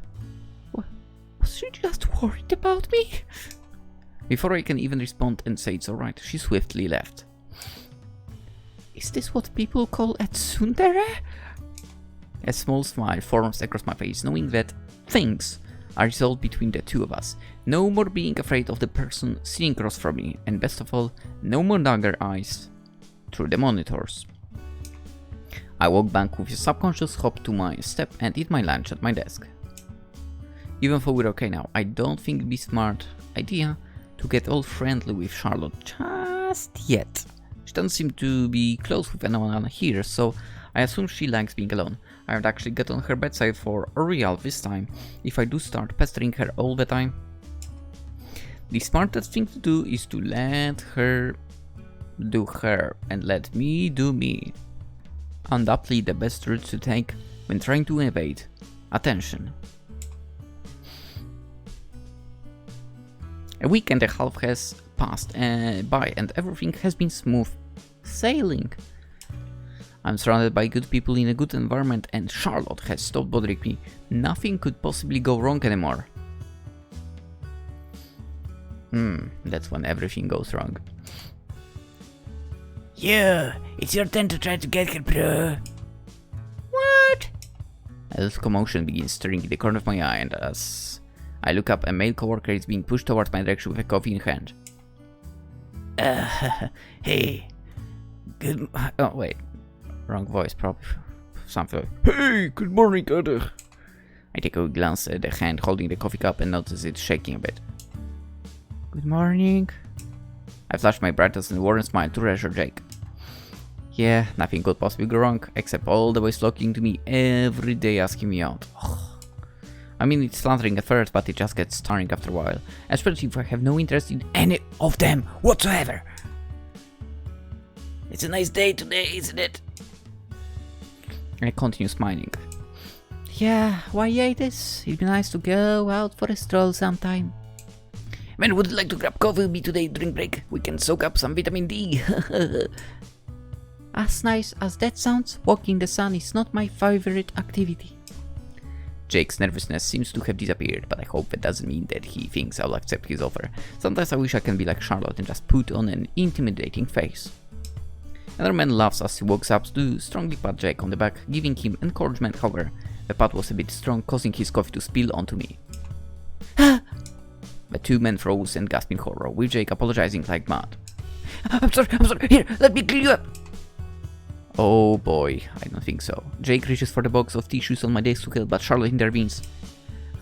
she just worried about me? Before I can even respond and say it's alright, she swiftly left. Is this what people call a tsundere? A small smile forms across my face, knowing that things are resolved between the two of us. No more being afraid of the person sitting across from me, and best of all, no more dagger eyes through the monitors. I walk back with a subconscious hop to my step and eat my lunch at my desk. Even though we're okay now, I don't think it'd be smart idea to get all friendly with Charlotte just yet. She doesn't seem to be close with anyone here, so I assume she likes being alone. I would actually get on her bedside for real this time, if I do start pestering her all the time. The smartest thing to do is to let her do her and let me do me. Undoubtedly the best route to take when trying to evade attention. A week and a half has passed by and everything has been smooth sailing. I'm surrounded by good people in a good environment and Charlotte has stopped bothering me. Nothing could possibly go wrong anymore. That's when everything goes wrong. Yeah, it's your turn to try to get her, bro. What? A little commotion begins stirring in the corner of my eye, and as I look up, a male coworker is being pushed towards my direction with a coffee in hand. Hey. Good... Oh, wait. Wrong voice, probably. Something like, Hey, good morning, Carter. I take a glance at the hand holding the coffee cup and notice it shaking a bit. Good morning. I flash my brightest and warm smile to reassure Jake. Yeah, nothing could possibly go wrong, except all the boys flocking to me every day asking me out. I mean, it's flattering at first, but it just gets tiring after a while, especially if I have no interest in Any of them whatsoever. It's a nice day today, isn't it? I continue smiling. Yeah, why it is? It'd be nice to go out for a stroll sometime. Man, would you like to grab coffee with me today, drink break? We can soak up some vitamin D. As nice as that sounds, walking in the sun is not my favorite activity. Jake's nervousness seems to have disappeared, but I hope that doesn't mean that he thinks I'll accept his offer. Sometimes I wish I can be like Charlotte and just put on an intimidating face. Another man laughs as he walks up to strongly pat Jake on the back, giving him encouragement. However, the pat was a bit strong, causing his coffee to spill onto me. The two men froze and gasped in horror, with Jake apologizing like mad. I'm sorry, here, let me clean you up. Oh boy, I don't think so. Jake reaches for the box of tissues on my desk to help, but Charlotte intervenes.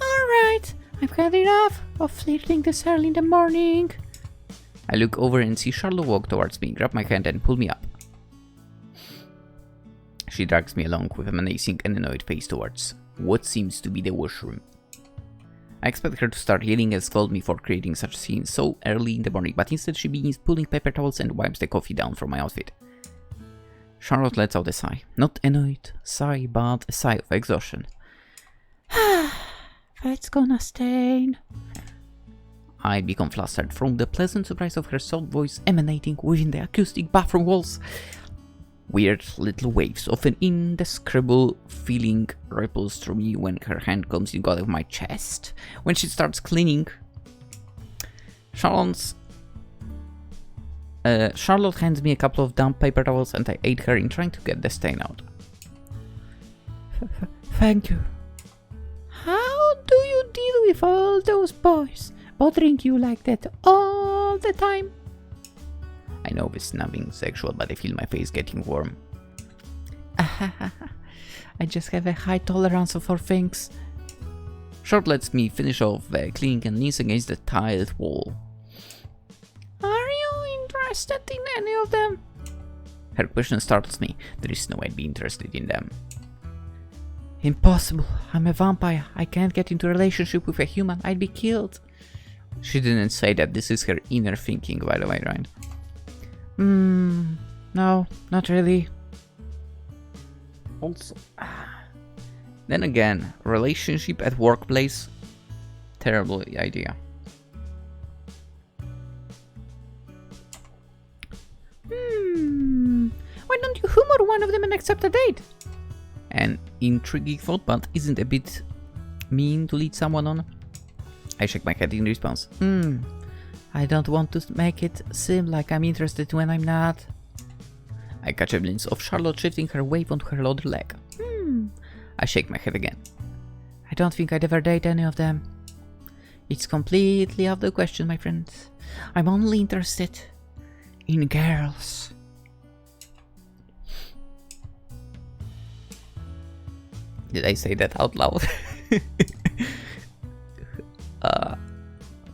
Alright, I've had enough of flirting this early in the morning. I look over and see Charlotte walk towards me, grab my hand and pull me up. She drags me along with a menacing and annoyed face towards what seems to be the washroom. I expect her to start yelling and scold me for creating such a scene so early in the morning, but instead she begins pulling paper towels and wipes the coffee down from my outfit. Charlotte lets out a sigh. Not annoyed sigh, but a sigh of exhaustion. That's gonna stain. I become flustered from the pleasant surprise of her soft voice emanating within the acoustic bathroom walls. Weird little waves of an indescribable feeling ripples through me when her hand comes in out of my chest. When she starts cleaning, Charlotte hands me a couple of damp paper towels and I aid her in trying to get the stain out. Thank you. How do you deal with all those boys bothering you like that all the time? I know this is nothing sexual, but I feel my face getting warm. I just have a high tolerance for things. Short lets me finish off the cleaning and leans against the tiled wall. Are you interested in any of them? Her question startles me. There is no way I'd be interested in them. Impossible. I'm a vampire. I can't get into a relationship with a human. I'd be killed. She didn't say that. This is her inner thinking, by the way, right? No, not really. Also, then again, relationship at workplace, terrible idea. Why don't you humor one of them and accept a date? An intriguing thought, but isn't a bit mean to lead someone on? I shake my head in response. I don't want to make it seem like I'm interested when I'm not. I catch a glimpse of Charlotte shifting her weight onto her other leg. I shake my head again. I don't think I'd ever date any of them. It's completely out of the question, my friend. I'm only interested in girls. Did I say that out loud?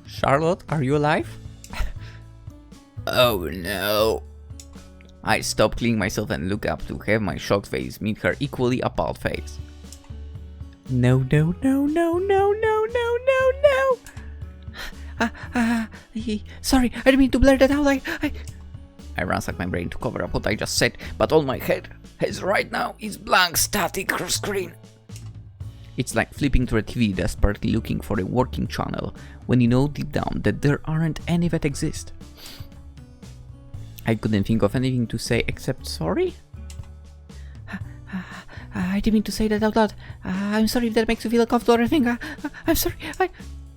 Charlotte, are you alive? Oh no. I stop cleaning myself and look up to have my shocked face meet her equally appalled face. No. Sorry, I didn't mean to blurt that out. I ransack my brain to cover up what I just said, but all my head has right now is blank static screen. It's like flipping through a TV desperately looking for a working channel when you know deep down that there aren't any that exist. I couldn't think of anything to say except sorry. I didn't mean to say that out loud. I'm sorry if that makes you feel comfortable or anything. I'm sorry.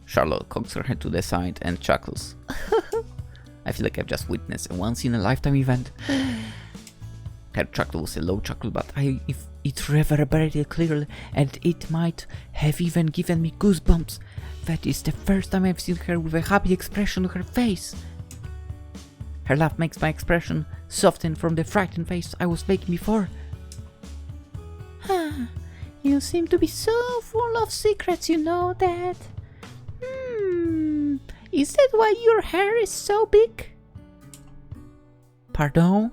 Charlotte cocks her head to the side and chuckles. I feel like I've just witnessed a once-in-a-lifetime event. Her chuckle was a low chuckle, but if it reverberated clearly, and it might have even given me goosebumps. That is the first time I've seen her with a happy expression on her face. Her laugh makes my expression soften from the frightened face I was making before. You seem to be so full of secrets, you know that? Is that why your hair is so big? Pardon?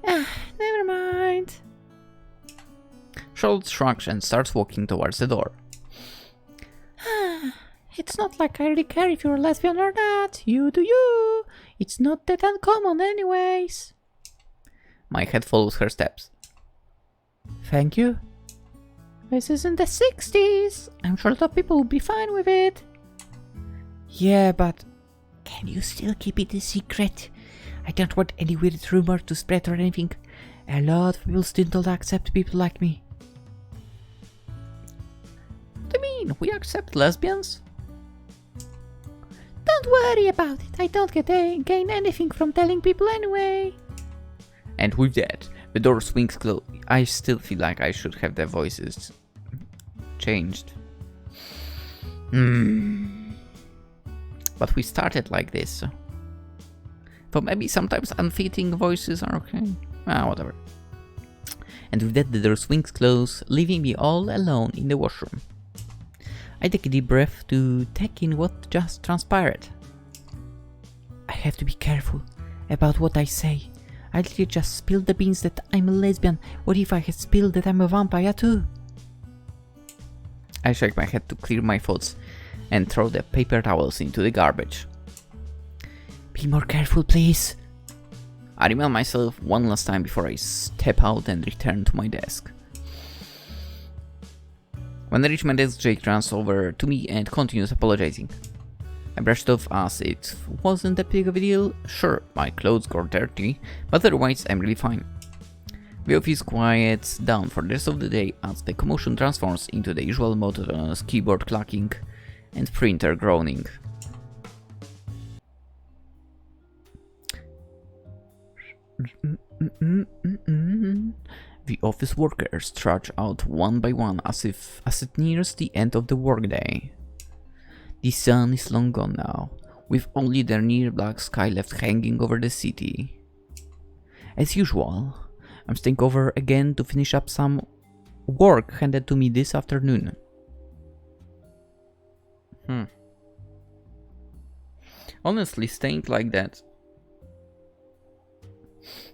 Never mind. Charlotte shrugs and starts walking towards the door. It's not like I really care if you're a lesbian or not. You do you. It's not that uncommon anyways. My head follows her steps. Thank you. This isn't the 60s. I'm sure a lot of people will be fine with it. Yeah, but can you still keep it a secret? I don't want any weird rumor to spread or anything. A lot of people still don't accept people like me. What do you mean? We accept lesbians? Don't worry about it. I don't gain anything from telling people anyway. And with that, the door swings closed. I still feel like I should have the voices changed. But we started like this. So maybe sometimes unfitting voices are okay. Whatever. And with that, the door swings closed, leaving me all alone in the washroom. I take a deep breath to take in what just transpired. I have to be careful about what I say. I literally just spilled the beans that I'm a lesbian. What if I had spilled that I'm a vampire too? I shake my head to clear my thoughts and throw the paper towels into the garbage. Be more careful, please. I remind myself one last time before I step out and return to my desk. When I reach my desk, Jake runs over to me and continues apologizing. I brushed off as it wasn't that big of a deal. Sure, my clothes got dirty, but otherwise I'm really fine. The office quiets down for the rest of the day as the commotion transforms into the usual monotonous keyboard clacking and printer groaning. The office workers trudge out one by one as it nears the end of the workday. The sun is long gone now, with only the near black sky left hanging over the city. As usual, I'm staying over again to finish up some work handed to me this afternoon. Honestly, staying like that.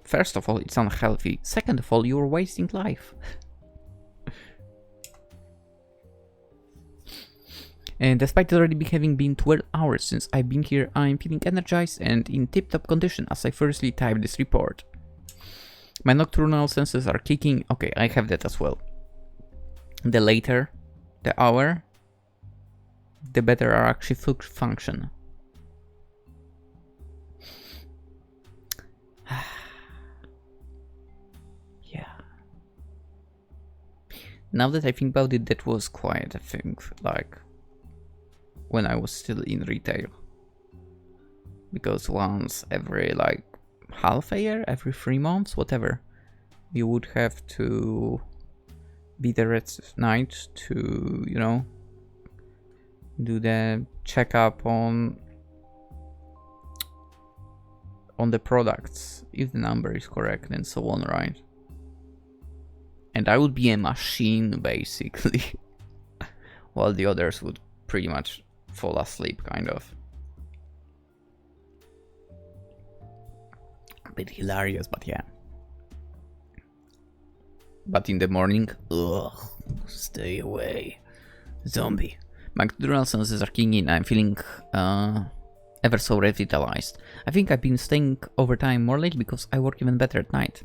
First of all, it's unhealthy. Second of all, you're wasting life. And despite already having been 12 hours since I've been here, I'm feeling energized and in tip-top condition as I firstly type this report. My nocturnal senses are kicking. Okay, I have that as well. The later the hour, the better our actually function. Yeah. Now that I think about it, that was quite a thing, like when I was still in retail. Because once every like half a year, every 3 months, whatever, you would have to be there at night to, you know, do the checkup on the products, if the number is correct and so on, right? And I would be a machine basically, while the others would pretty much fall asleep, kind of. A bit hilarious, but yeah. But in the morning, ugh, stay away, zombie. My nocturnal senses are kicking in. I'm feeling ever so revitalized. I think I've been staying overtime more lately because I work even better at night.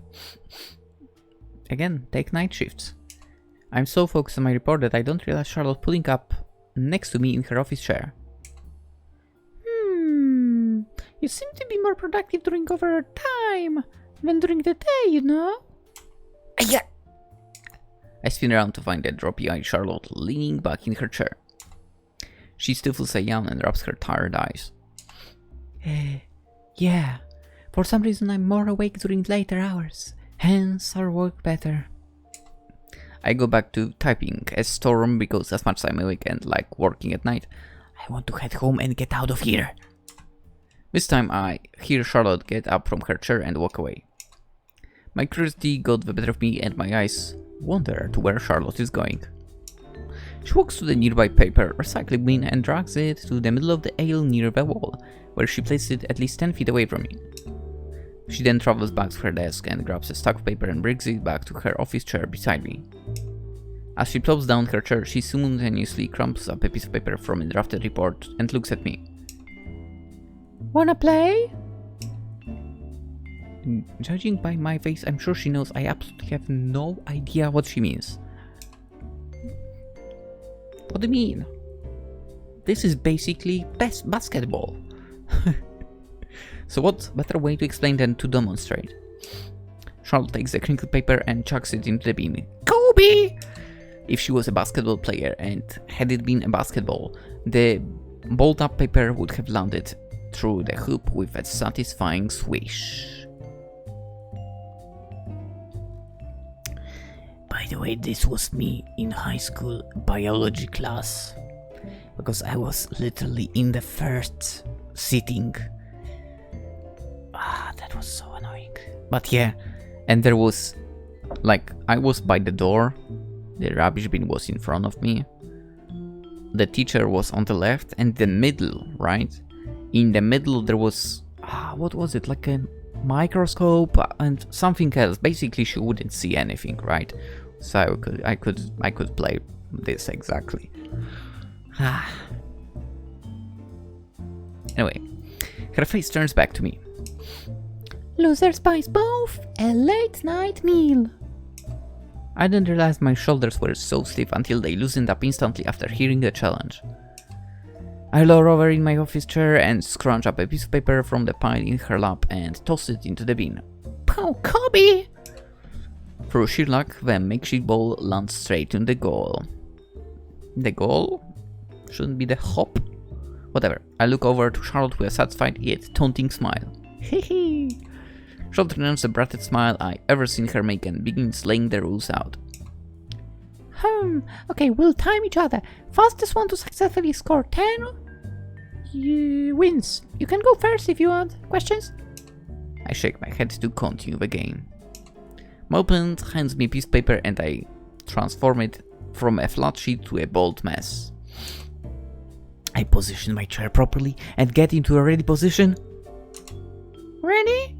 Again, take night shifts. I'm so focused on my report that I don't realize Charlotte pulling up next to me in her office chair. You seem to be more productive during overtime than during the day, you know? Yeah. I spin around to find that droppy-eyed Charlotte leaning back in her chair. She stifles a yawn and rubs her tired eyes. Yeah. For some reason I'm more awake during later hours. Hence our work better. I go back to typing a storm because as much as I'm awake and like working at night, I want to head home and get out of here. This time I hear Charlotte get up from her chair and walk away. My curiosity got the better of me and my eyes wander to where Charlotte is going. She walks to the nearby paper recycling bin and drags it to the middle of the aisle near the wall, where she places it at least 10 feet away from me. She then travels back to her desk and grabs a stack of paper and brings it back to her office chair beside me. As she plops down her chair, she simultaneously crumples up a piece of paper from a drafted report and looks at me. Wanna play? Judging by my face, I'm sure she knows I absolutely have no idea what she means. What do you mean? This is basically best basketball. So what better way to explain than to demonstrate? Charlotte takes the crinkled paper and chucks it into the bin. Kobe! If she was a basketball player and had it been a basketball, the balled up paper would have landed through the hoop with a satisfying swish. By the way, this was me in high school biology class. Because I was literally in the first sitting. That was so annoying. But yeah, and there was, like, I was by the door, the rubbish bin was in front of me, the teacher was on the left, and the middle, right? In the middle there was, what was it, like a microscope and something else. Basically she wouldn't see anything, right? So I could play this exactly. Anyway, her face turns back to me. Losers buys both a late night meal. I didn't realize my shoulders were so stiff until they loosened up instantly after hearing the challenge. I lower over in my office chair and scrunch up a piece of paper from the pile in her lap and toss it into the bin. Oh, Kobe! Through sheer luck, the makeshift ball lands straight in the goal. The goal? Shouldn't be the hop? Whatever. I look over to Charlotte with a satisfied yet taunting smile. Hehe. Charlotte returns the bratted smile I ever seen her make and begins laying the rules out. Okay, we'll time each other. Fastest one to successfully score 10 wins. You can go first if you want. Questions? I shake my head to continue the game. My opponent hands me a piece of paper and I transform it from a flat sheet to a bold mess. I position my chair properly and get into a ready position. Ready?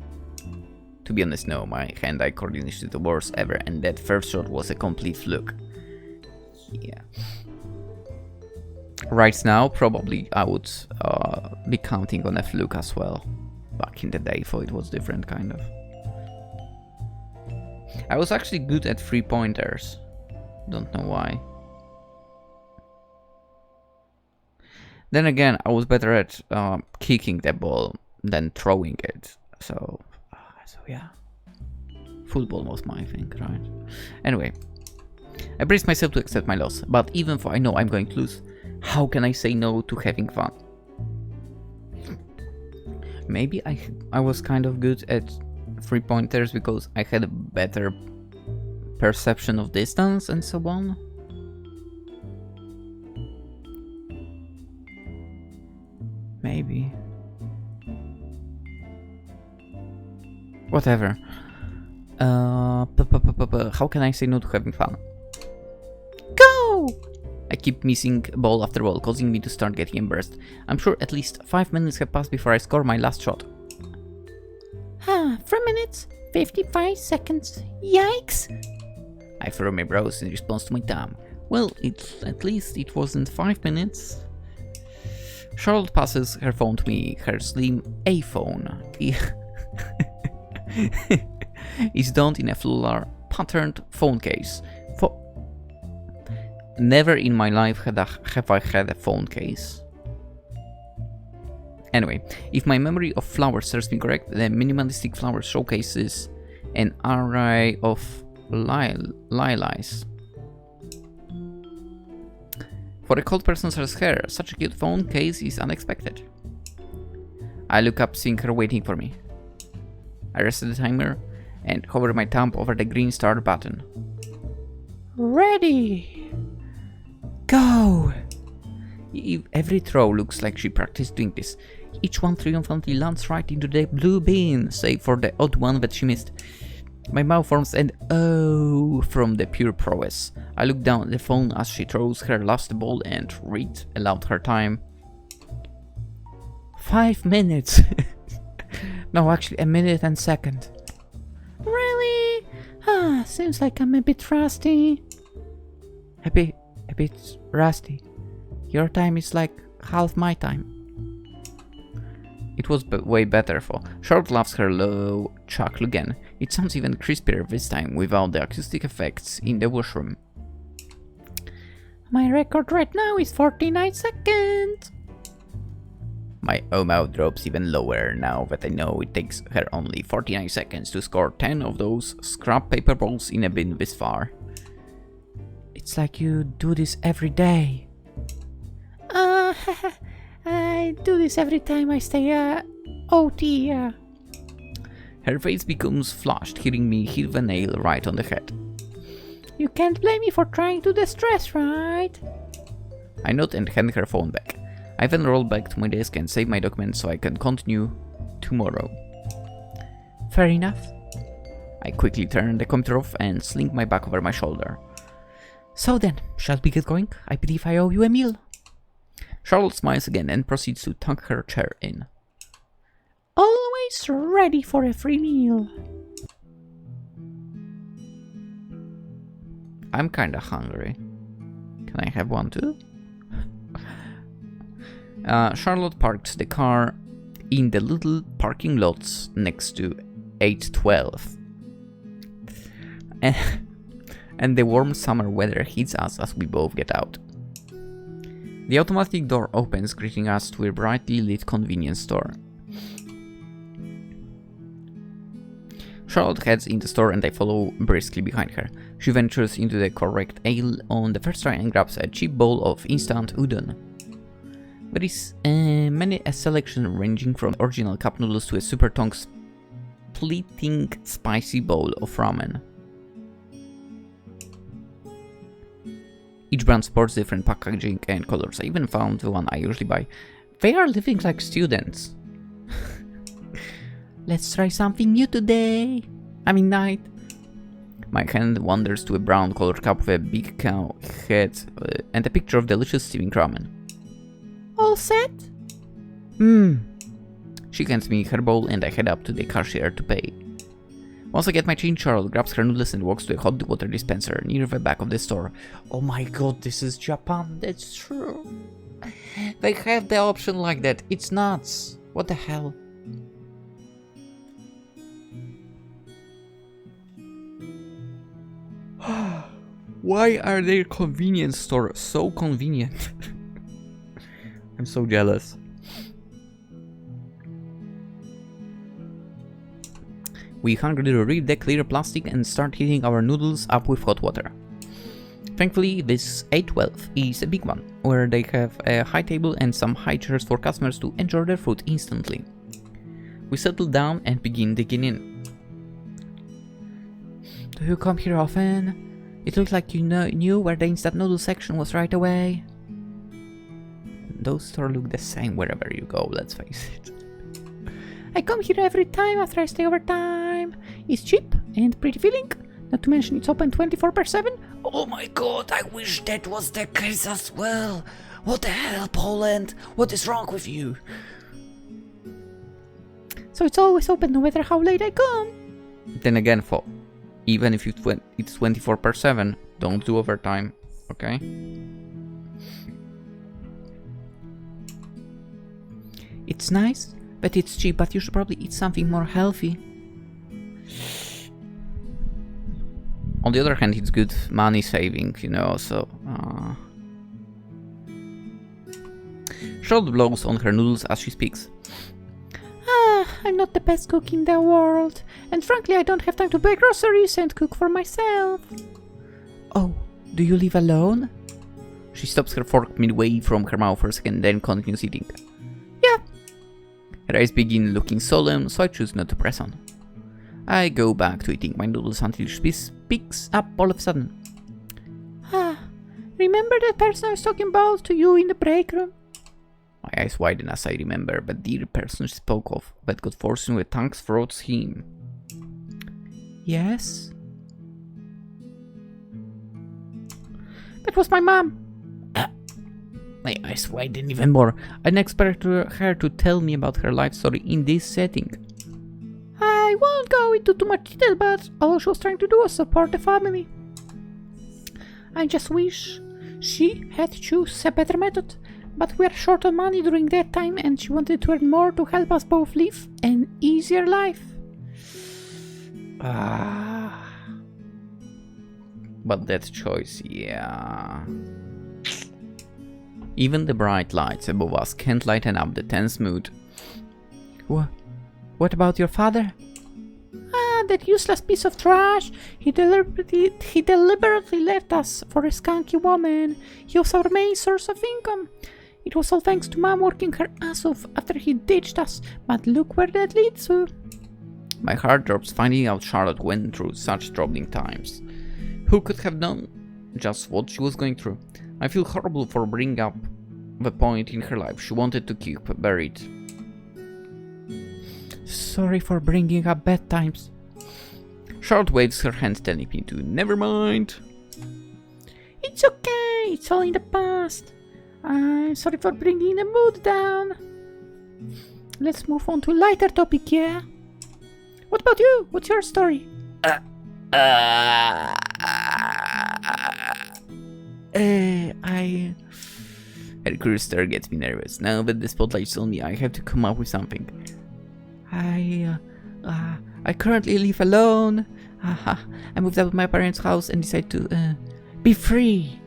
To be honest, no, my hand-eye coordination is the worst ever and that first shot was a complete fluke. Yeah. Right now, probably I would be counting on a fluke as well. Back in the day, so it was different, kind of. I was actually good at 3-pointers. Don't know why. Then again, I was better at kicking the ball than throwing it. So yeah. Football was my thing, right? Anyway. I brace myself to accept my loss, but even though I know I'm going to lose, how can I say no to having fun? Maybe I was kind of good at 3-pointers because I had a better perception of distance and so on. Maybe. Whatever. How can I say no to having fun? Go! I keep missing ball after ball, causing me to start getting embarrassed. I'm sure at least 5 minutes have passed before I score my last shot. 3 minutes, 55 seconds. Yikes! I furrow my brows in response to my thumb. Well, at least it wasn't 5 minutes. Charlotte passes her phone to me, her slim A-phone. Is done in a floral patterned phone case. Never in my life have I had a phone case. Anyway, if my memory of flowers serves me correct, the minimalistic flower showcases an array of lilacs. For a cold person such as her, such a cute phone case is unexpected. I look up, seeing her waiting for me. I reset the timer and hover my thumb over the green start button. Ready! Go! Every throw looks like she practiced doing this. Each one triumphantly lands right into the blue bin, save for the odd one that she missed. My mouth forms an oh from the pure prowess. I look down at the phone as she throws her last ball and read aloud her time. 5 minutes. No, actually 1 minute and second. Really? Seems like I'm a bit rusty. A bit rusty. Your time is like half my time. It was way better for. Charlotte laughs her low chuckle again. It sounds even crispier this time without the acoustic effects in the washroom. My record right now is 49 seconds. My mouth drops even lower now that I know it takes her only 49 seconds to score 10 of those scrap paper balls in a bin this far. It's like you do this every day. I do this every time I stay OT. Her face becomes flushed, hearing me hit the nail right on the head. You can't blame me for trying to distress, right? I nod and hand her phone back. I then roll back to my desk and save my documents so I can continue tomorrow. Fair enough. I quickly turn the computer off and sling my back over my shoulder. So then, shall we get going? I believe I owe you a meal. Charlotte smiles again and proceeds to tuck her chair in. Always ready for a free meal. I'm kinda hungry. Can I have one too? Charlotte parks the car in the little parking lots next to 812. And the warm summer weather hits us as we both get out. The automatic door opens, greeting us to a brightly lit convenience store. Charlotte heads in the store and I follow briskly behind her. She ventures into the correct aisle on the first try and grabs a cheap bowl of instant udon. There is many a selection ranging from original cup noodles to a super tongue splitting spicy bowl of ramen. Each brand sports different packaging and colors. I even found the one I usually buy. They are living like students. Let's try something new today. Night. My hand wanders to a brown colored cup with a big cow head and a picture of delicious steaming ramen. All set? She hands me her bowl and I head up to the cashier to pay. Once I get my change, Charlotte grabs her noodles and walks to a hot water dispenser near the back of the store. Oh my god, this is Japan, that's true. They have the option like that, it's nuts. What the hell? Why are their convenience stores so convenient? I'm so jealous. We hungrily read the clear plastic and start heating our noodles up with hot water. Thankfully, this 812 is a big one, where they have a high table and some high chairs for customers to enjoy their food instantly. We settle down and begin digging in. Do you come here often? It looked like you knew where the instant noodle section was right away. Those stores look the same wherever you go, let's face it. I come here every time after I stay overtime. It's cheap and pretty filling. Not to mention it's open 24/7. Oh my god, I wish that was the case as well. What the hell, Poland? What is wrong with you? So it's always open no matter how late I come. Then again, even if it's 24/7, don't do overtime, okay? It's nice, but it's cheap, but you should probably eat something more healthy. On the other hand, it's good money saving, you know, so... Charlotte blows on her noodles as she speaks. I'm not the best cook in the world, and frankly I don't have time to buy groceries and cook for myself. Oh, do you live alone? She stops her fork midway from her mouth for a second, then continues eating. Yeah. Her eyes begin looking solemn, so I choose not to press on. I go back to eating my noodles until she speaks up all of a sudden. Remember that person I was talking about to you in the break room? My eyes widen as I remember the dear person she spoke of that got forced into a tongue's fraud scheme. Yes? That was my mom. My eyes widen even more. I didn't expect her to tell me about her life story in this setting. I won't go into too much detail, but all she was trying to do was support the family. I just wish she had chosen a better method, but we are short on money during that time and she wanted to earn more to help us both live an easier life. But that choice, yeah... Even the bright lights above us can't lighten up the tense mood. What about your father? Ah, that useless piece of trash. He deliberately left us for a skunky woman. He was our main source of income. It was all thanks to Mom working her ass off after he ditched us. But look where that leads to. My heart drops finding out Charlotte went through such troubling times. Who could have known just what she was going through? I feel horrible for bringing up the point in her life she wanted to keep buried. Sorry for bringing up bad times. Charlotte waves her hand telling me to never mind. It's okay, it's all in the past. I'm sorry for bringing the mood down. Let's move on to a lighter topic, yeah? What about you? What's your story? Her curious stare gets me nervous. Now that the spotlight's on me, I have to come up with something. I currently live alone. I moved out of my parents' house and decided to be free.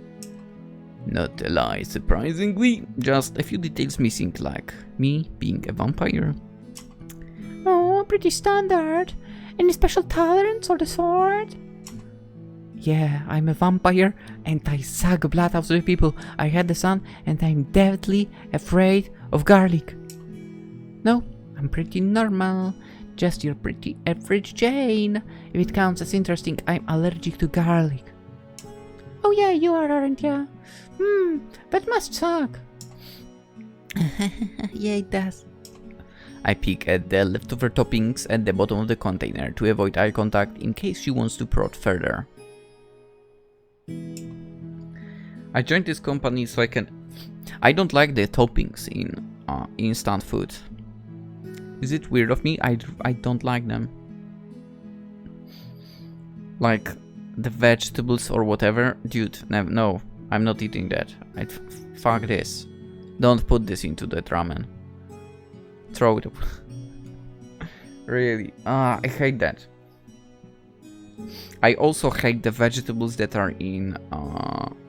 Not a lie, surprisingly. Just a few details missing, like me being a vampire. Oh, pretty standard. Any special talents or the sort? Yeah, I'm a vampire and I suck blood out of the people. I had the sun and I'm deathly afraid of garlic. No, I'm pretty normal. Just your pretty average Jane. If it counts as interesting, I'm allergic to garlic. Oh yeah, you are, aren't ya? That must suck. Yeah, it does. I peek at the leftover toppings at the bottom of the container to avoid eye contact in case she wants to prod further. I joined this company so I can... I don't like the toppings in instant food. Is it weird of me? I don't like them. Like the vegetables or whatever. Dude, no, I'm not eating that. Fuck this. Don't put this into that ramen. Throw it up. Really. I hate that. I also hate the vegetables that are in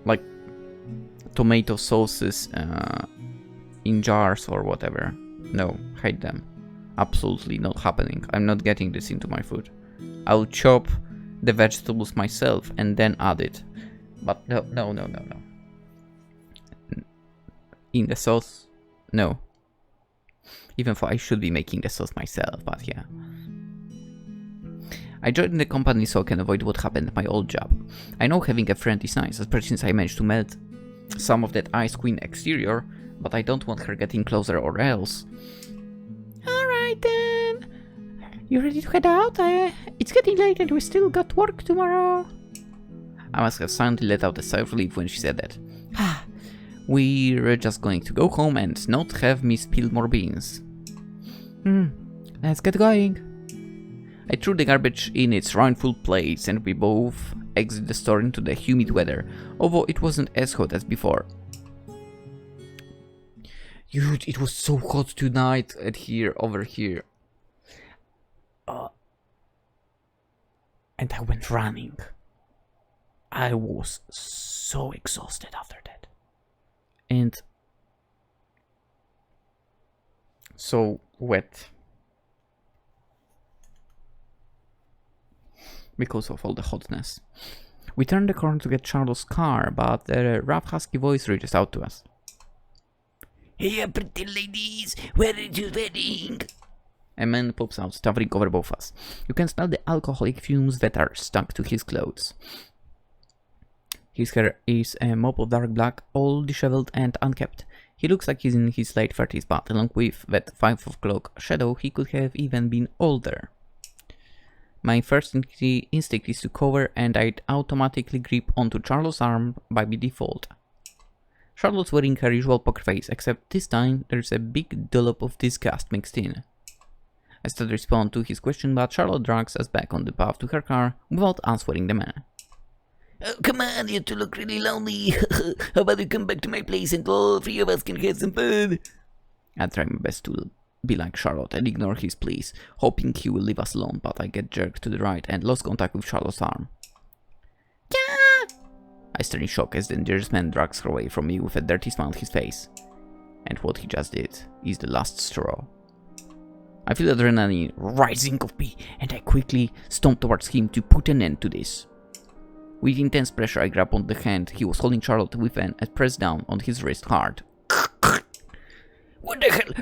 like tomato sauces in jars or whatever. No, hate them. Absolutely not happening. I'm not getting this into my food. I'll chop the vegetables myself and then add it. But no. In the sauce? No. Even though I should be making the sauce myself, but yeah. I joined the company so I can avoid what happened at my old job. I know having a friend is nice, especially since I managed to melt some of that Ice Queen exterior, but I don't want her getting closer or else. Alright then. You ready to head out? It's getting late and we still got work tomorrow. I must have silently let out a sigh of relief when she said that. We're just going to go home and not have me spill more beans. Let's get going. I threw the garbage in its rightful place and we both exited the store into the humid weather, although it wasn't as hot as before. Dude, it was so hot tonight over here. And I went running. I was so exhausted after that. And so wet. Because of all the hotness. We turned the corner to get Charlotte's car, but a rough husky voice reaches out to us. Hey, pretty ladies, where are you heading? A man pops out, towering over both us. You can smell the alcoholic fumes that are stuck to his clothes. His hair is a mop of dark black, all disheveled and unkempt. He looks like he's in his late 30s, but along with that 5 o'clock shadow, he could have even been older. My first instinct is to cover, and I'd automatically grip onto Charlotte's arm by default. Charlotte's wearing her usual poker face, except this time there's a big dollop of disgust mixed in. I still respond to his question, but Charlotte drags us back on the path to her car without answering the man. Oh, come on, you two look really lonely. How about you come back to my place and all 3 of us can have some fun? I try my best to be like Charlotte and ignore his pleas, hoping he will leave us alone, but I get jerked to the right and lost contact with Charlotte's arm. Yeah! I stare in shock as the dangerous man drags her away from me with a dirty smile on his face. And what he just did is the last straw. I feel adrenaline rising of me, and I quickly stomp towards him to put an end to this. With intense pressure, I grab on the hand he was holding Charlotte with and press down on his wrist hard. What the hell?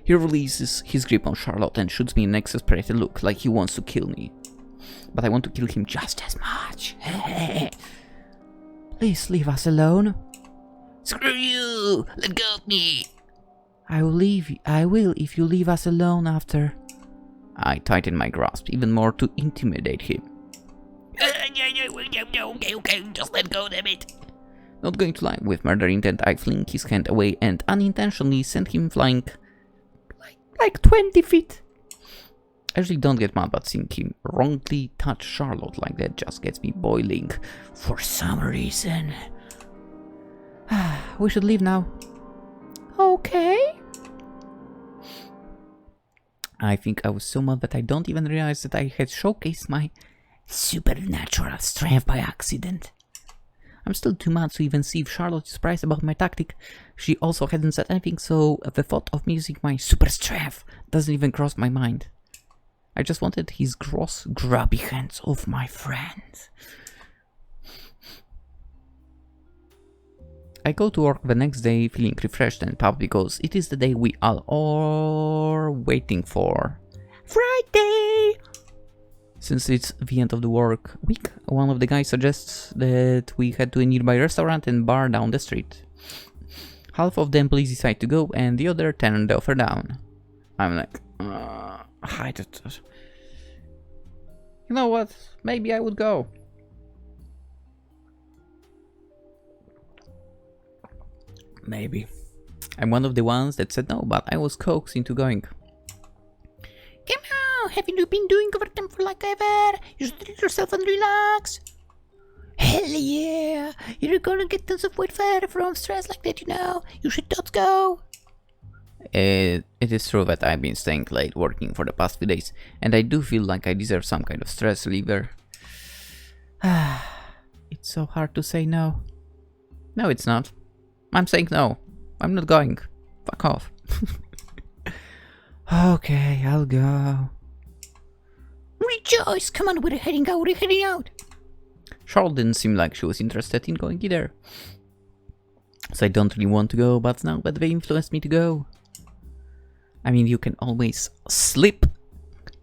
He releases his grip on Charlotte and shoots me an exasperated look like he wants to kill me. But I want to kill him just as much. Please leave us alone. Screw you! Let go of me! I will if you leave us alone after. I tighten my grasp even more to intimidate him. Okay, just let go, damn it. Not going to lie, with murder intent, I fling his hand away and unintentionally send him flying like 20 feet. I usually don't get mad, but seeing him wrongly touch Charlotte like that just gets me boiling for some reason. We should leave now. Okay. I think I was so mad that I don't even realize that I had showcased my supernatural strength by accident. I'm still too mad to even see if Charlotte is surprised about my tactic. She also hadn't said anything, so the thought of me using my super strength doesn't even cross my mind. I just wanted his gross, grubby hands off my friend. I go to work the next day feeling refreshed and pumped because it is the day we all are waiting for. Friday! Since it's the end of the work week, one of the guys suggests that we head to a nearby restaurant and bar down the street. Half of the employees decide to go and the other turn the offer down. I'm like, you know what, maybe I would go. Maybe. I'm one of the ones that said no, but I was coaxed into going. Come on, haven't you been doing overtime for like ever? You should treat yourself and relax. Hell yeah! You're gonna get tons of weight from stress like that, you know. You should not go. It is true that I've been staying late working for the past few days, and I do feel like I deserve some kind of stress reliever. It's so hard to say no. No, it's not. I'm saying no. I'm not going. Fuck off. Okay, I'll go. Rejoice! Come on, we're heading out. Charlotte didn't seem like she was interested in going either. So I don't really want to go, but now that they influenced me to go. I mean, you can always slip.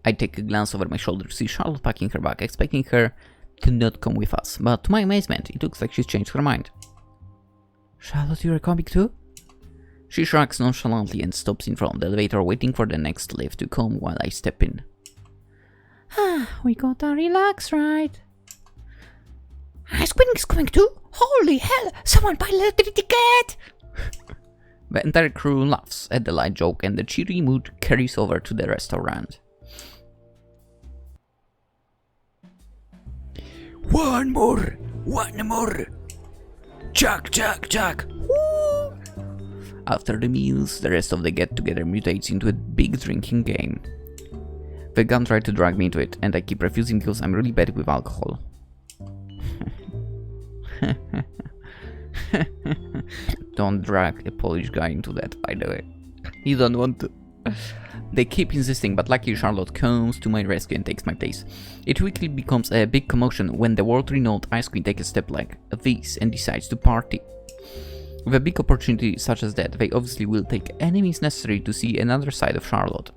I take a glance over my shoulder to see Charlotte packing her bag, expecting her to not come with us. But to my amazement, it looks like she's changed her mind. Charlotte, you're coming too? She shrugs nonchalantly and stops in front of the elevator, waiting for the next lift to come while I step in. We gotta relax, right? Ice-Queen is coming too? Holy hell! Someone buy a lottery ticket! The entire crew laughs at the light joke and the cheery mood carries over to the restaurant. One more! Jack! Woo! After the meals, the rest of the get-together mutates into a big drinking game. The gun tried to drag me into it, and I keep refusing because I'm really bad with alcohol. Don't drag a Polish guy into that, by the way. You don't want to. They keep insisting, but luckily Charlotte comes to my rescue and takes my place. It quickly becomes a big commotion when the world-renowned Ice Queen takes a step like this and decides to party. With a big opportunity such as that, they obviously will take any means necessary to see another side of Charlotte.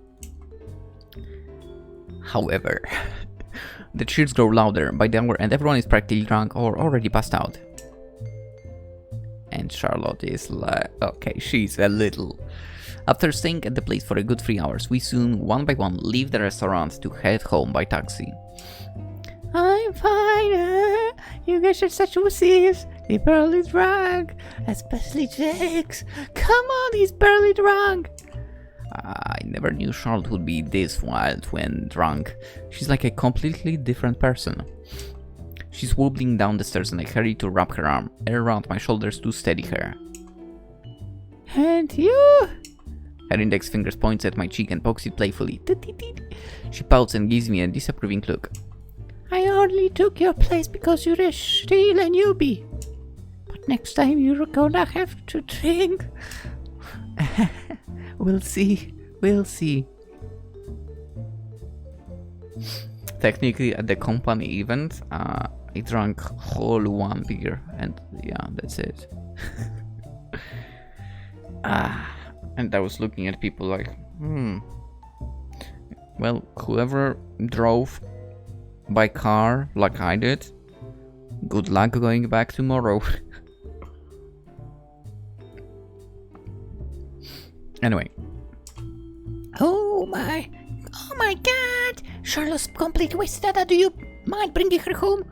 However, the cheers grow louder by the hour and everyone is practically drunk or already passed out. And Charlotte is like, okay, she's a little. After staying at the place for a good 3 hours, we soon, one by one, leave the restaurant to head home by taxi. I'm fine. You guys are such wussies. They're barely drunk. Especially Jakes. Come on, he's barely drunk. I never knew Charlotte would be this wild when drunk. She's like a completely different person. She's wobbling down the stairs and I hurry to wrap her arm around my shoulders to steady her. And you? Her index finger points at my cheek and pokes it playfully. She pouts and gives me a disapproving look. I only took your place because you're still a newbie. But next time you're gonna have to drink. We'll see. We'll see. Technically, at the company event, I drank whole one beer, and yeah, that's it. And I was looking at people like, well, whoever drove by car like I did, good luck going back tomorrow. Anyway. Oh my god! Charlotte's completely wasted. Do you mind bringing her home?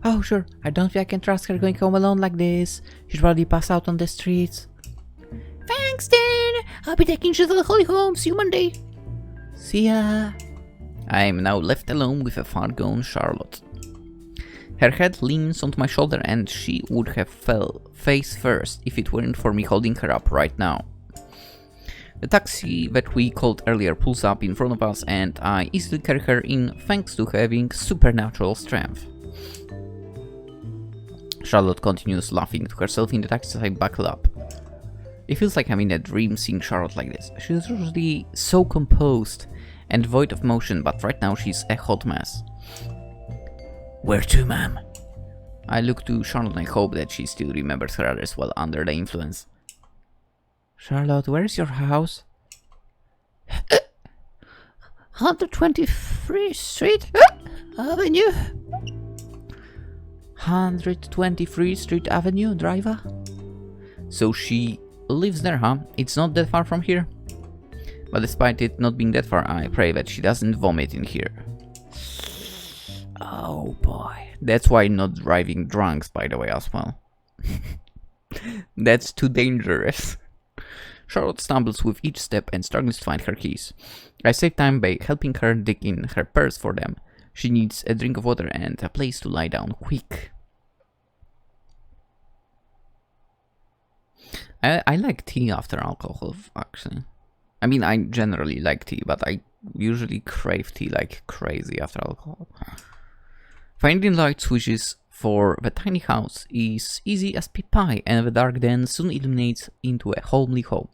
Oh, sure. I don't think I can trust her going home alone like this. She'd probably pass out on the streets. Thanks, then. I'll be taking you to the Holy Home. See you Monday. See ya. I am now left alone with a far-gone Charlotte. Her head leans onto my shoulder and she would have fell face first if it weren't for me holding her up right now. The taxi that we called earlier pulls up in front of us and I easily carry her in thanks to having supernatural strength. Charlotte continues laughing to herself in the taxi as I buckle up. It feels like I'm in a dream seeing Charlotte like this. She's usually so composed and void of motion, but right now she's a hot mess. Where to, ma'am? I look to Charlotte and I hope that she still remembers her address while under the influence. Charlotte, where's your house? 123 Street Avenue. 123 Street Avenue, driver. So she lives there, huh? It's not that far from here. But despite it not being that far, I pray that she doesn't vomit in here. Oh boy. That's why not driving drunks, by the way, as well. That's too dangerous. Charlotte stumbles with each step and struggles to find her keys. I save time by helping her dig in her purse for them. She needs a drink of water and a place to lie down quick. I like tea after alcohol, actually. I mean, I generally like tea, but I usually crave tea like crazy after alcohol. Finding light switches for the tiny house is easy as pie, and the dark then soon illuminates into a homely home.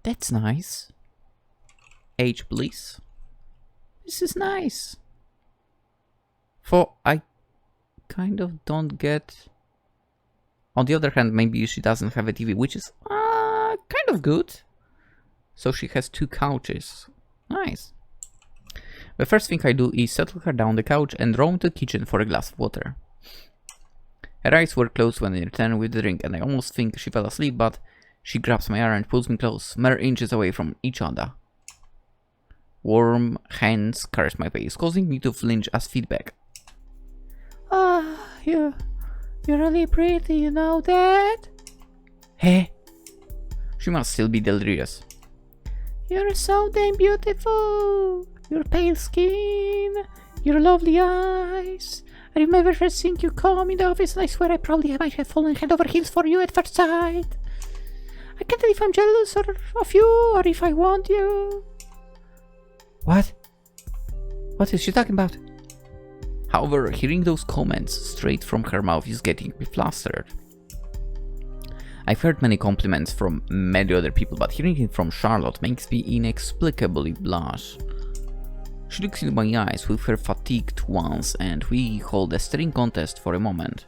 That's nice. H, please. This is nice. For I kind of don't get... On the other hand, maybe she doesn't have a TV, which is kind of good. So she has 2 couches. Nice. The first thing I do is settle her down on the couch and roam to the kitchen for a glass of water. Her eyes were closed when I returned with the drink and I almost think she fell asleep, but she grabs my arm and pulls me close, mere inches away from each other. Warm hands caress my face, causing me to flinch as feedback. You're really pretty, you know that? Hey? She must still be delirious. You're so damn beautiful. Your pale skin, your lovely eyes. I remember first seeing you come in the office and I swear I probably might have fallen head over heels for you at first sight. I can't tell if I'm jealous of you or if I want you. What? What is she talking about? However, hearing those comments straight from her mouth is getting me flustered. I've heard many compliments from many other people, but hearing it from Charlotte makes me inexplicably blush. She looks into my eyes with her fatigued ones and we hold a staring contest for a moment.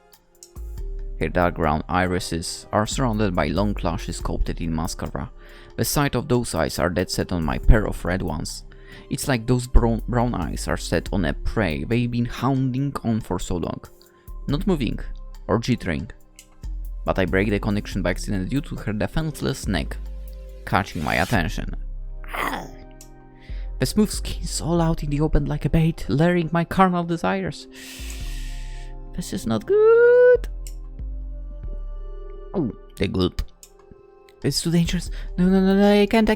Her dark brown irises are surrounded by long lashes coated in mascara. The sight of those eyes are dead set on my pair of red ones. It's like those brown eyes are set on a prey they've been hounding on for so long. Not moving or jittering. But I break the connection by accident due to her defenseless neck catching my attention. The smooth skin's all out in the open like a bait, luring my carnal desires. This is not good. Oh, the gulp. It's too dangerous. No, I can't.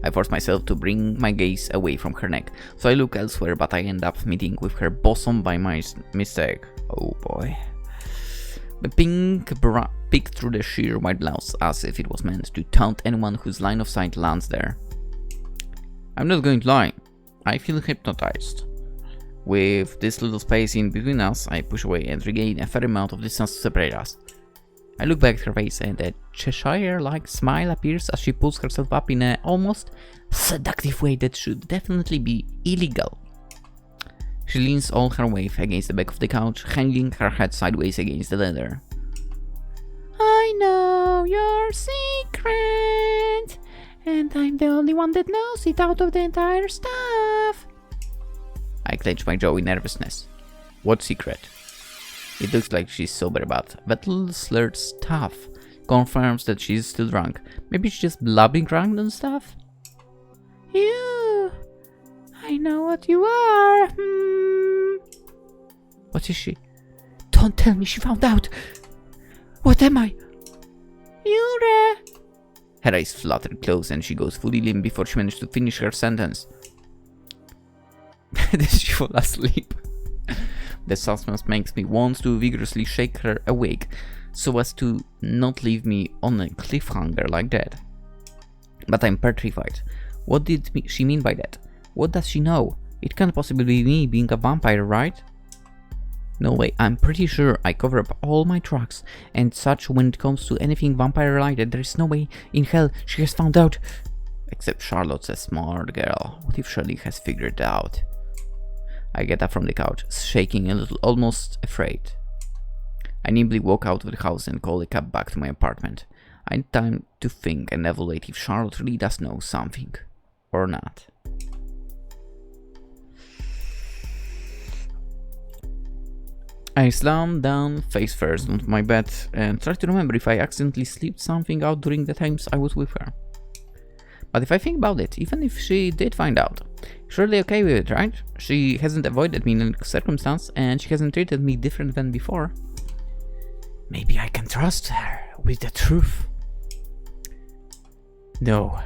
I force myself to bring my gaze away from her neck, so I look elsewhere, but I end up meeting with her bosom by my mistake. Oh boy. The pink bra peeked through the sheer white blouse as if it was meant to taunt anyone whose line of sight lands there. I'm not going to lie, I feel hypnotized. With this little space in between us, I push away and regain a fair amount of distance to separate us. I look back at her face and a Cheshire-like smile appears as she pulls herself up in an almost seductive way that should definitely be illegal. She leans all her weight against the back of the couch, hanging her head sideways against the leather. I know your secret, and I'm the only one that knows it out of the entire staff. I clench my jaw in nervousness. What secret? It looks like she's sober, but that little slurred stuff confirms that she's still drunk. Maybe she's just blubbing drunk and stuff? You, I know what you are. What is she? Don't tell me she found out. What am I? Yuri. Her eyes flutter close and she goes fully limp before she manages to finish her sentence. Did she fall asleep? The suspense makes me want to vigorously shake her awake so as to not leave me on a cliffhanger like that. But I'm petrified. What did she mean by that? What does she know? It can't possibly be me being a vampire, right? No way, I'm pretty sure I cover up all my tracks and such when it comes to anything vampire related. There is no way in hell she has found out. Except Charlotte's a smart girl. What if Shirley has figured it out? I get up from the couch, shaking a little, almost afraid. I nimbly walk out of the house and call a cab back to my apartment. I need time to think and evaluate if Charlotte really does know something. Or not. I slam down face first onto my bed and try to remember if I accidentally slipped something out during the times I was with her. But if I think about it, even if she did find out, surely okay with it, right? She hasn't avoided me in any circumstance and she hasn't treated me different than before. Maybe I can trust her with the truth. No,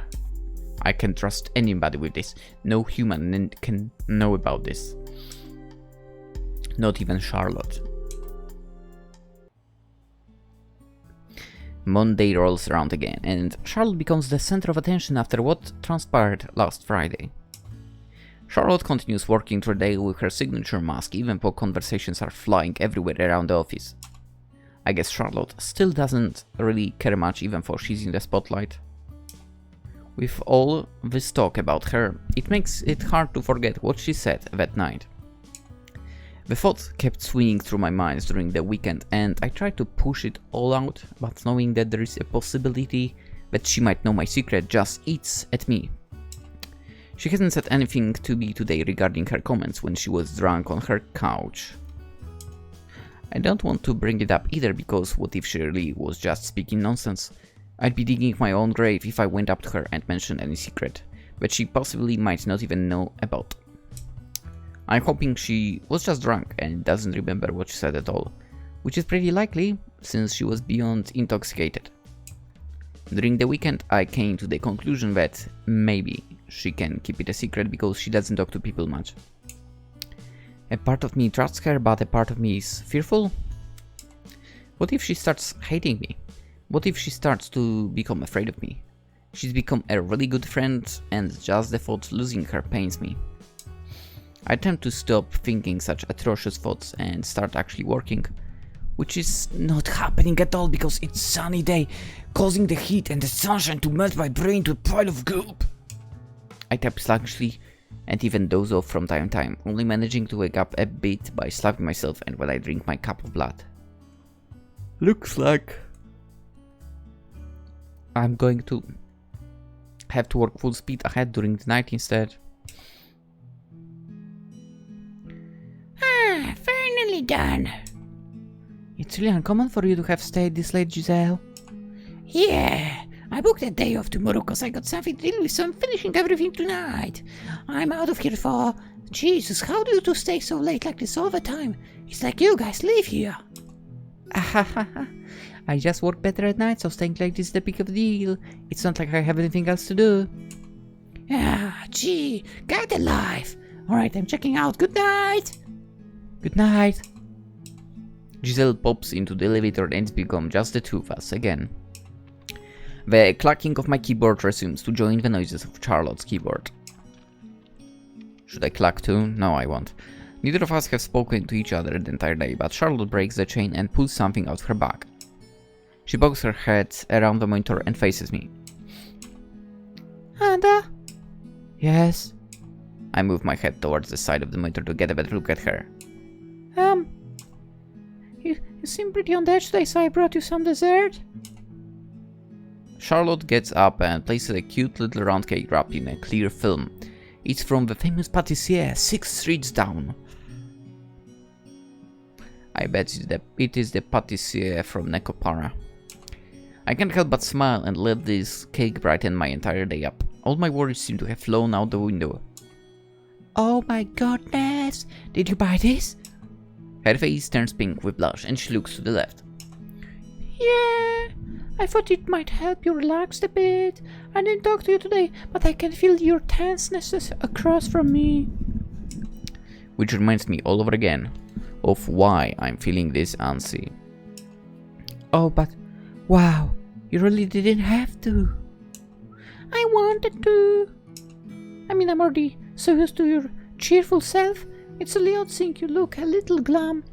I can't trust anybody with this. No human can know about this. Not even Charlotte. Monday rolls around again, and Charlotte becomes the center of attention after what transpired last Friday. Charlotte continues working through the day with her signature mask, even though conversations are flying everywhere around the office. I guess Charlotte still doesn't really care much, even though she's in the spotlight. With all this talk about her, it makes it hard to forget what she said that night. The thought kept swinging through my mind during the weekend and I tried to push it all out, but knowing that there is a possibility that she might know my secret just eats at me. She hasn't said anything to me today regarding her comments when she was drunk on her couch. I don't want to bring it up either because what if she really was just speaking nonsense? I'd be digging my own grave if I went up to her and mentioned any secret that she possibly might not even know about. I'm hoping she was just drunk and doesn't remember what she said at all, which is pretty likely since she was beyond intoxicated. During the weekend I came to the conclusion that maybe she can keep it a secret because she doesn't talk to people much. A part of me trusts her, but a part of me is fearful. What if she starts hating me? What if she starts to become afraid of me? She's become a really good friend and just the thought of losing her pains me. I attempt to stop thinking such atrocious thoughts and start actually working, which is not happening at all because it's sunny day, causing the heat and the sunshine to melt my brain to a pile of goop. I tap sluggishly and even doze off from time to time, only managing to wake up a bit by slapping myself and while I drink my cup of blood. Looks like I'm going to have to work full speed ahead during the night instead. Finally done. It's really uncommon for you to have stayed this late, Giselle. Yeah, I booked a day off tomorrow because I got something to deal with, so I'm finishing everything tonight. I'm out of here for... Jesus, how do you two stay so late like this all the time? It's like you guys live here. I just work better at night, so staying late is the big of the deal. It's not like I have anything else to do. Ah, gee, get a life. Alright, I'm checking out. Good night. Good night. Giselle pops into the elevator and it's become just the two of us again. The clacking of my keyboard resumes to join the noises of Charlotte's keyboard. Should I clack too? No, I won't. Neither of us have spoken to each other the entire day, but Charlotte breaks the chain and pulls something out her bag. She bobs her head around the monitor and faces me. Ada? Yes? I move my head towards the side of the monitor to get a better look at her. You seem pretty on the edge today, so I brought you some dessert. Charlotte gets up and places a cute little round cake wrapped in a clear film. It's from the famous pâtissier 6 streets down. I bet it is the pâtissier from Necopara. I can't help but smile and let this cake brighten my entire day up. All my worries seem to have flown out the window. Oh my goodness! Did you buy this? Her face turns pink with blush and she looks to the left. Yeah, I thought it might help you relax a bit. I didn't talk to you today, but I can feel your tenseness across from me. Which reminds me all over again of why I'm feeling this antsy. Oh, but wow, you really didn't have to. I wanted to. I mean, I'm already so used to your cheerful self. It's a little think you look a little glum.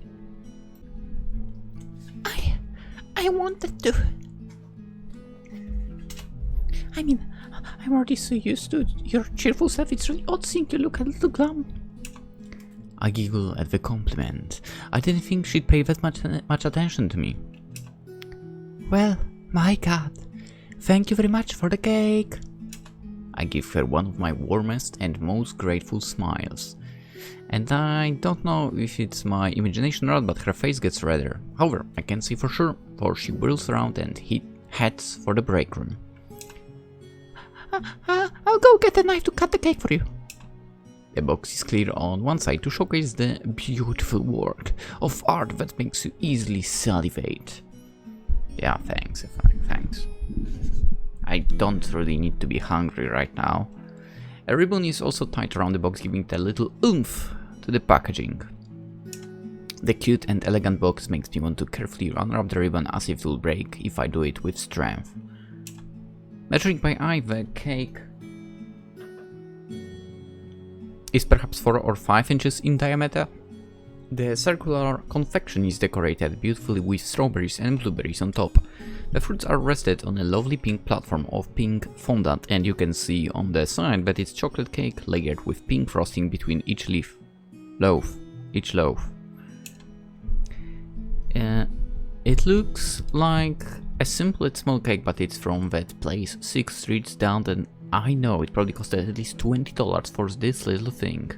I wanted to. I mean, I'm already so used to your cheerful self. It's really odd seeing you look a little glum. I giggle at the compliment. I didn't think she'd pay that much attention to me. Well, my God. Thank you very much for the cake. I give her one of my warmest and most grateful smiles. And I don't know if it's my imagination or not, but her face gets redder. However, I can't see for sure, for she whirls around and heads for the break room. I'll go get a knife to cut the cake for you. The box is clear on one side to showcase the beautiful work of art that makes you easily salivate. Yeah, thanks. I don't really need to be hungry right now. A ribbon is also tied around the box, giving it a little oomph to the packaging. The cute and elegant box makes me want to carefully unwrap the ribbon as if it will break if I do it with strength. Measuring by eye, the cake is perhaps 4 or 5 inches in diameter. The circular confection is decorated beautifully with strawberries and blueberries on top. The fruits are rested on a lovely pink platform of pink fondant, and you can see on the side that it's chocolate cake layered with pink frosting between each loaf. It looks like a simple and small cake, but it's from that place 6 streets down, and I know it probably costed at least $20 for this little thing.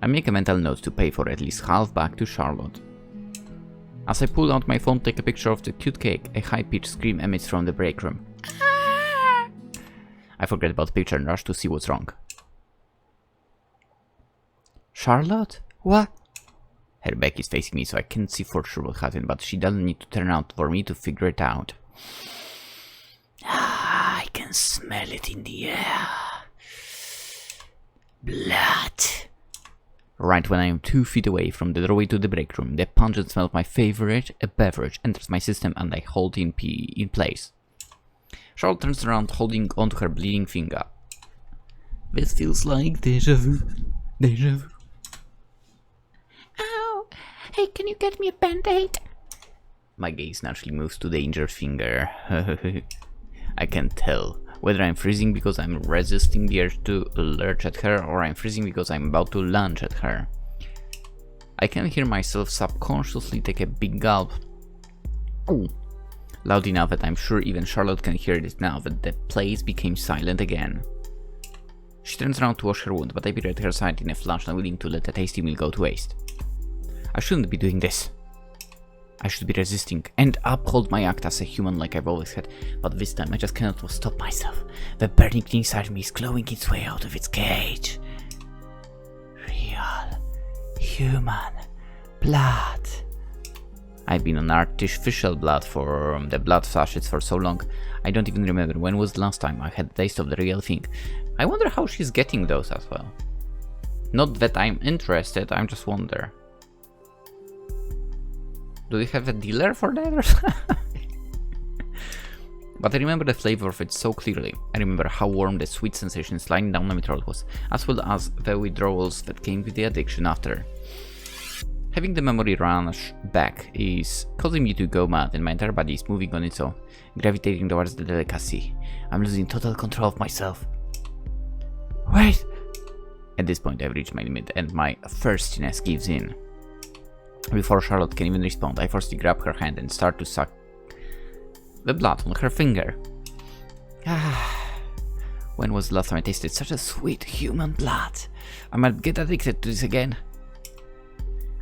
I make a mental note to pay for at least half back to Charlotte. As I pull out my phone to take a picture of the cute cake, a high-pitched scream emits from the break room. I forget about the picture and rush to see what's wrong. Charlotte? What? Her back is facing me, so I can't see for sure what happened, but she doesn't need to turn out for me to figure it out. I can smell it in the air. Blood. Right when I am 2 feet away from the doorway to the break room, the pungent smell of my favorite beverage enters my system and I hold in place. Charlotte turns around, holding onto her bleeding finger. This feels like deja vu. Deja vu. Ow! Hey, can you get me a band-aid? My gaze naturally moves to the injured finger. I can't tell whether I'm freezing because I'm resisting the urge to lurch at her, or I'm freezing because I'm about to lunge at her. I can hear myself subconsciously take a big gulp. Ooh. Loud enough that I'm sure even Charlotte can hear it now that the place became silent again. She turns around to wash her wound, but I appear at her side in a flash, unwilling to let a tasty meal go to waste. I shouldn't be doing this. I should be resisting and uphold my act as a human like I've always had, but this time I just cannot stop myself. The burning inside me is clawing its way out of its cage. Real, human blood. I've been on artificial blood for the blood sachets for so long, I don't even remember when was the last time I had a taste of the real thing. I wonder how she's getting those as well. Not that I'm interested, I just wonder. Do we have a dealer for that or something? but I remember the flavor of it so clearly. I remember how warm the sweet sensation sliding down my throat was, as well as the withdrawals that came with the addiction after. Having the memory rush back is causing me to go mad, and my entire body is moving on its own, gravitating towards the delicacy. I'm losing total control of myself. Wait! At this point I've reached my limit, and my thirstiness gives in. Before Charlotte can even respond, I forcibly grab her hand and start to suck the blood on her finger. When was the last time I tasted such a sweet human blood? I might get addicted to this again.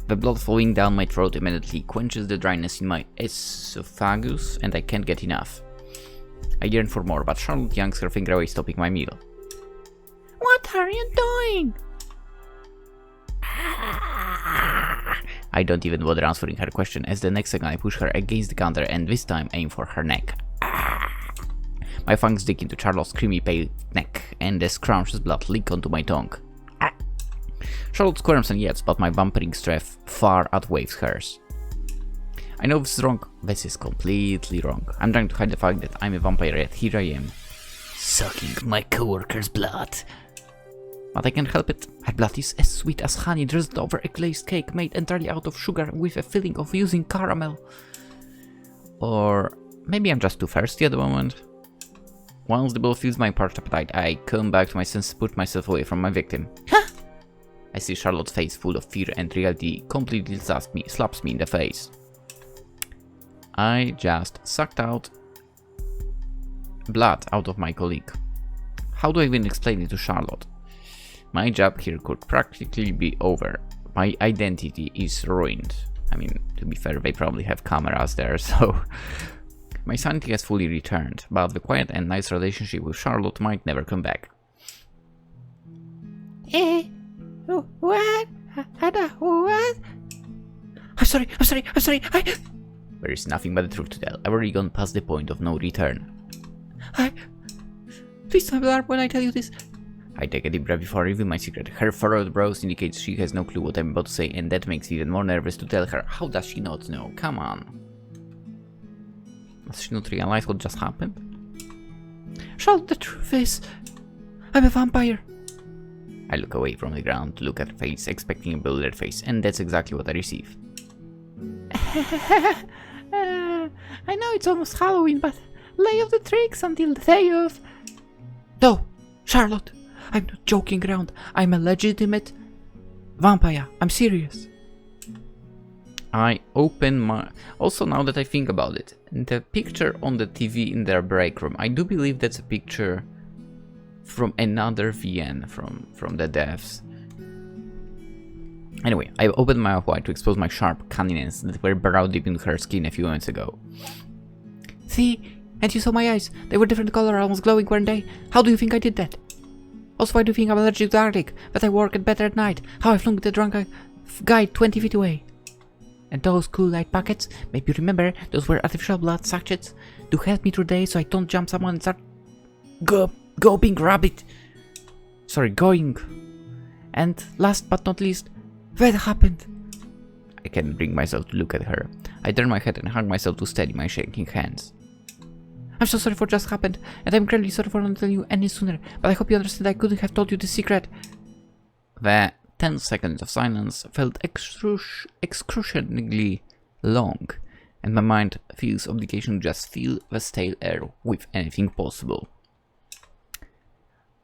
The blood flowing down my throat immediately quenches the dryness in my esophagus, and I can't get enough. I yearn for more, but Charlotte yanks her finger away, stopping my meal. What are you doing? I don't even bother answering her question, as the next second I push her against the counter and this time aim for her neck. My fangs dig into Charlotte's creamy pale neck, and the scrumptious blood leak onto my tongue. Charlotte squirms and yells, but my vampiric strength far outweighs hers. I know this is wrong. This is completely wrong. I'm trying to hide the fact that I'm a vampire, yet here I am, sucking my coworker's blood. But I can't help it. Her blood is as sweet as honey drizzled over a glazed cake made entirely out of sugar with a filling of using caramel. Or maybe I'm just too thirsty at the moment. Once the blood fills my parched appetite, I come back to my senses, put myself away from my victim. I see Charlotte's face full of fear, and reality completely slaps me in the face. I just sucked out blood out of my colleague. How do I even explain it to Charlotte? My job here could practically be over. My identity is ruined. I mean, to be fair, they probably have cameras there, so... My sanity has fully returned, but the quiet and nice relationship with Charlotte might never come back. What? What? I'm sorry. There is nothing but the truth to tell. I've already gone past the point of no return. Please don't alarm when I tell you this. I take a deep breath before revealing my secret. Her furrowed brows indicate she has no clue what I'm about to say, and that makes me even more nervous to tell her. How does she not know? Come on. Does she not realize what just happened? Charlotte, the truth is, I'm a vampire. I look away from the ground to look at her face, expecting a bewildered face, and that's exactly what I receive. I know it's almost Halloween, but lay off the tricks until the day of... No, Charlotte, I'm not joking around. I'm a legitimate vampire. I'm serious. I open my... Also, now that I think about it, the picture on the TV in their break room, I do believe that's a picture from another VN from the devs. Anyway, I opened my mouth wide to expose my sharp canines that were burrowed deep into her skin a few moments ago. See? And you saw my eyes. They were different color, almost glowing, weren't they? How do you think I did that? Also, why do you think I'm allergic to Arctic? That I work at better at night? How I flung the drunk guy 20 feet away? And those cool light packets? Maybe you remember, those were artificial blood sachets to help me through days so I don't jump someone and start gulping rabbit. Sorry, going. And last but not least, what happened? I can't bring myself to look at her. I turn my head and hug myself to steady my shaking hands. I'm so sorry for what just happened, and I'm incredibly sorry for not telling you any sooner, but I hope you understand I couldn't have told you the secret. The 10 seconds of silence felt excruciatingly long, and my mind feels obligation to just fill the stale air with anything possible.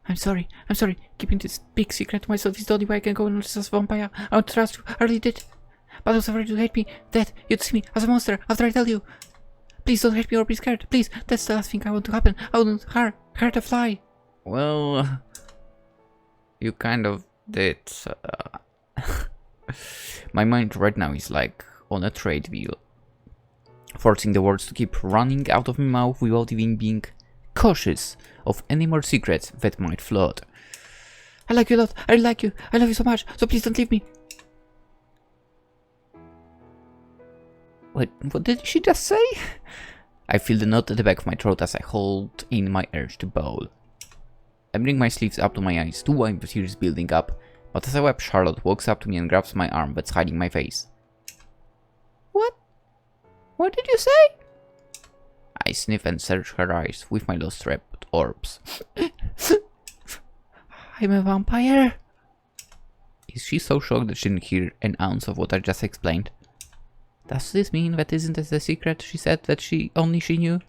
I'm sorry. Keeping this big secret to myself is the only way I can go on as a vampire. I don't trust you, I really did. But I was afraid you'd hate me, that you'd see me as a monster after I tell you. Please don't hurt me or be scared, please. That's the last thing I want to happen. I wouldn't hurt a fly. Well, you kind of did. My mind right now is like on a treadmill, forcing the words to keep running out of my mouth without even being cautious of any more secrets that might float. I like you a lot. I really like you. I love you so much. So please don't leave me. What did she just say? I feel the knot at the back of my throat as I hold in my urge to bawl. I bring my sleeves up to my eyes to wipe the tears building up, but as I weep, Charlotte walks up to me and grabs my arm that's hiding my face. What did you say? I sniff and search her eyes with my lost wrapped orbs. I'm a vampire? Is she so shocked that she didn't hear an ounce of what I just explained? Does this mean that isn't it a secret she said that she knew?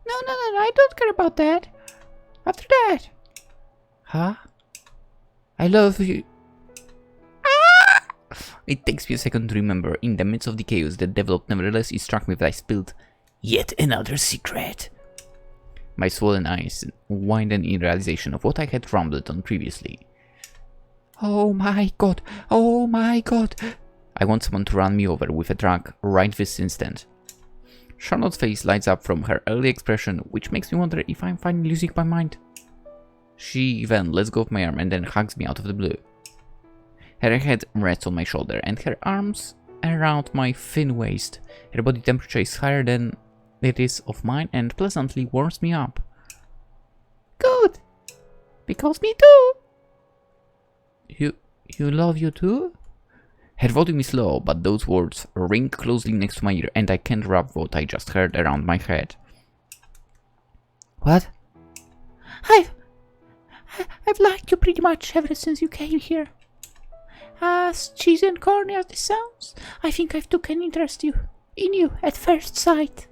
No, I don't care about that. After that. Huh? I love you. It takes me a second to remember. In the midst of the chaos that developed, nevertheless, it struck me that I spilled yet another secret. My swollen eyes widened in realization of what I had rumbled on previously. Oh my god! Oh my god! I want someone to run me over with a truck right this instant. Charlotte's face lights up from her early expression, which makes me wonder if I'm finally losing my mind. She then lets go of my arm and then hugs me out of the blue. Her head rests on my shoulder and her arms around my thin waist. Her body temperature is higher than it is of mine and pleasantly warms me up. Good! Because me too! You love you too? Her volume is low, but those words ring closely next to my ear and I can't wrap what I just heard around my head. What? I've liked you pretty much ever since you came here. As cheesy and corny as this sounds, I think I've took an interest in you at first sight.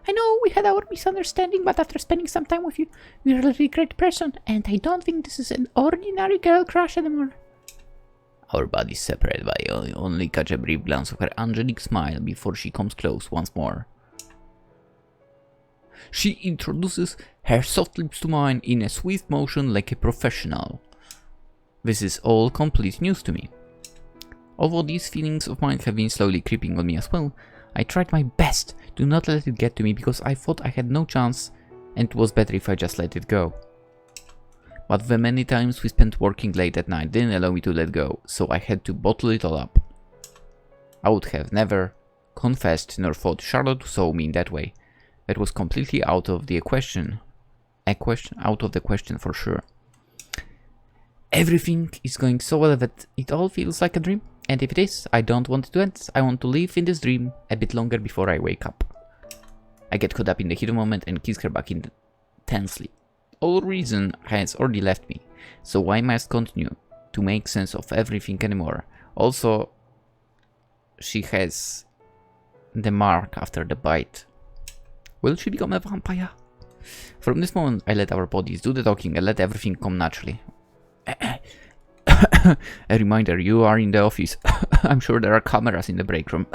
I know we had our misunderstanding, but after spending some time with you, you're a really great person, and I don't think this is an ordinary girl crush anymore. Our bodies separate, but I only catch a brief glance of her angelic smile before she comes close once more. She introduces her soft lips to mine in a swift motion like a professional. This is all complete news to me. Although these feelings of mine have been slowly creeping on me as well, I tried my best to not let it get to me because I thought I had no chance and it was better if I just let it go. But the many times we spent working late at night didn't allow me to let go, so I had to bottle it all up. I would have never confessed nor thought Charlotte saw me in that way. That was completely out of the question. Out of the question for sure. Everything is going so well that it all feels like a dream, and if it is, I don't want it to end. I want to live in this dream a bit longer before I wake up. I get caught up in the heat of the moment and kiss her back intensely. All reason has already left me, so why must continue to make sense of everything anymore? Also, she has the mark after the bite. Will she become a vampire? From this moment, I let our bodies do the talking and let everything come naturally. A reminder, you are in the office. I'm sure there are cameras in the break room.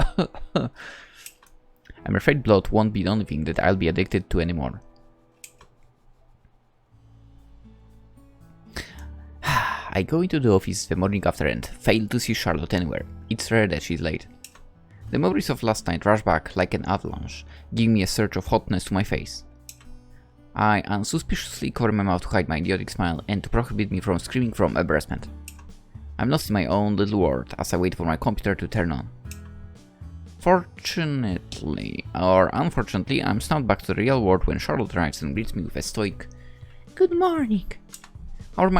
I'm afraid blood won't be the only thing that I'll be addicted to anymore. I go into the office the morning after and fail to see Charlotte anywhere. It's rare that she's late. The memories of last night rush back like an avalanche, giving me a surge of hotness to my face. I unsuspiciously cover my mouth to hide my idiotic smile and to prohibit me from screaming from embarrassment. I'm lost in my own little world as I wait for my computer to turn on. Fortunately, or unfortunately, I'm snapped back to the real world when Charlotte arrives and greets me with a stoic "Good morning." Our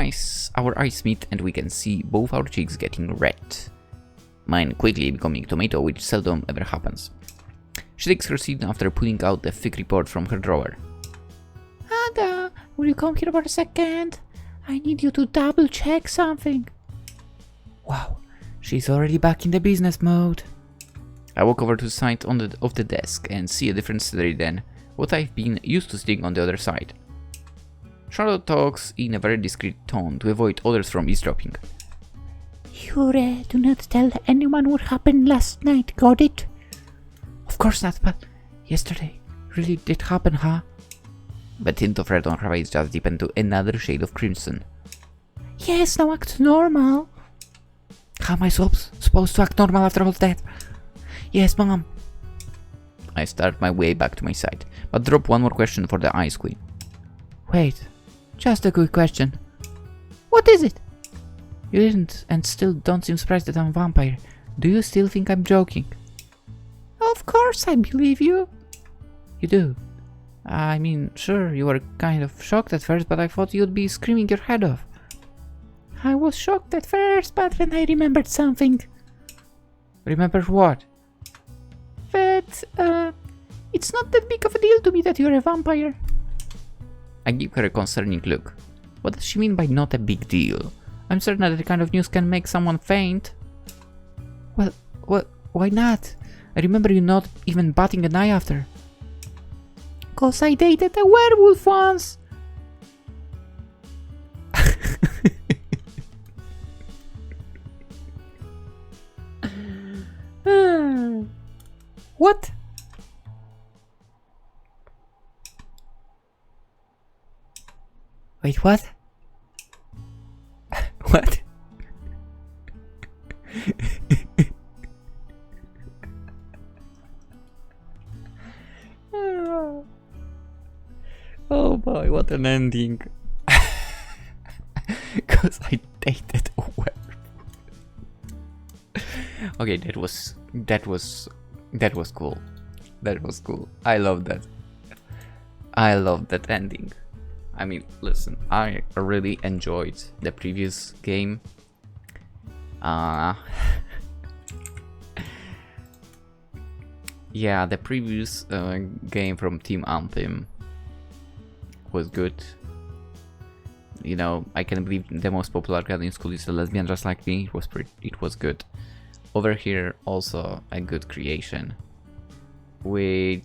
eyes meet and we can see both our cheeks getting red. Mine quickly becoming tomato, which seldom ever happens. She takes her seat after pulling out the thick report from her drawer. Ada, will you come here for a second? I need you to double check something. Wow, she's already back in the business mode. I walk over to the side of the desk and see a different scenery than what I've been used to seeing on the other side. Charlotte talks in a very discreet tone to avoid others from eavesdropping. Yuri, do not tell anyone what happened last night, got it? Of course not, but yesterday really did happen, huh? The tint of red on her face just deepened to another shade of crimson. Yes, now act normal. How am I supposed to act normal after all that? Yes, Mom. I start my way back to my side, but drop one more question for the Ice Queen. Wait, just a quick question. What is it? You didn't and still don't seem surprised that I'm a vampire. Do you still think I'm joking? Of course I believe you. You do? I mean, sure, you were kind of shocked at first, but I thought you'd be screaming your head off. I was shocked at first, but then I remembered something. Remember what? That, It's not that big of a deal to me that you're a vampire. I give her a concerning look. What does she mean by not a big deal? I'm certain that the kind of news can make someone faint. Well, why not? I remember you not even batting an eye after. 'Cause I dated a werewolf once. What? Wait, what? What? Oh boy, what an ending. Cause I dated a werewolf. Okay, that was cool. That was cool. I love that. I love that ending. I mean, listen, I really enjoyed the previous game. Yeah, the previous game from Team ANPIM was good. You know, I can believe the most popular girl in school is a lesbian just like me. It was good. Over here, also a good creation. Which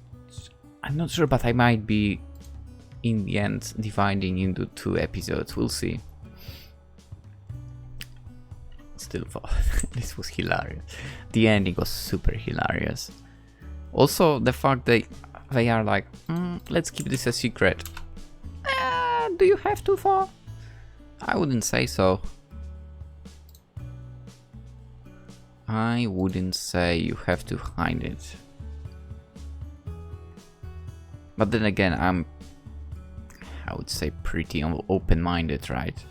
I'm not sure, but I might be in the end dividing into 2 episodes. We'll see. Still thought this was hilarious. The ending was super hilarious. Also, the fact that they are like, let's keep this a secret. Do you have to fall? I wouldn't say so. I wouldn't say you have to hide it. But then again, I would say pretty open-minded, right?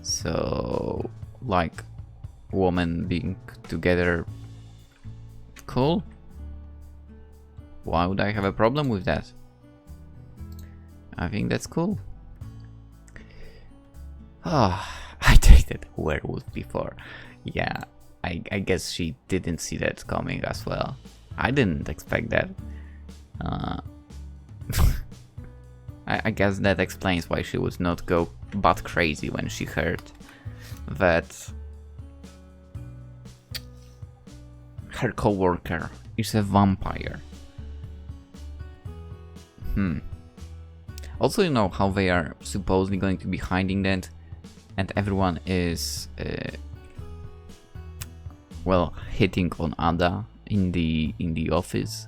So, like, women being together, cool. Why would I have a problem with that? I think that's cool. Oh, I dated a werewolf before. Yeah, I guess she didn't see that coming as well. I didn't expect that. I guess that explains why she would not go bat crazy when she heard that her co-worker is a vampire. Also, you know how they are supposedly going to be hiding that, and everyone is well, hitting on Ada in the office.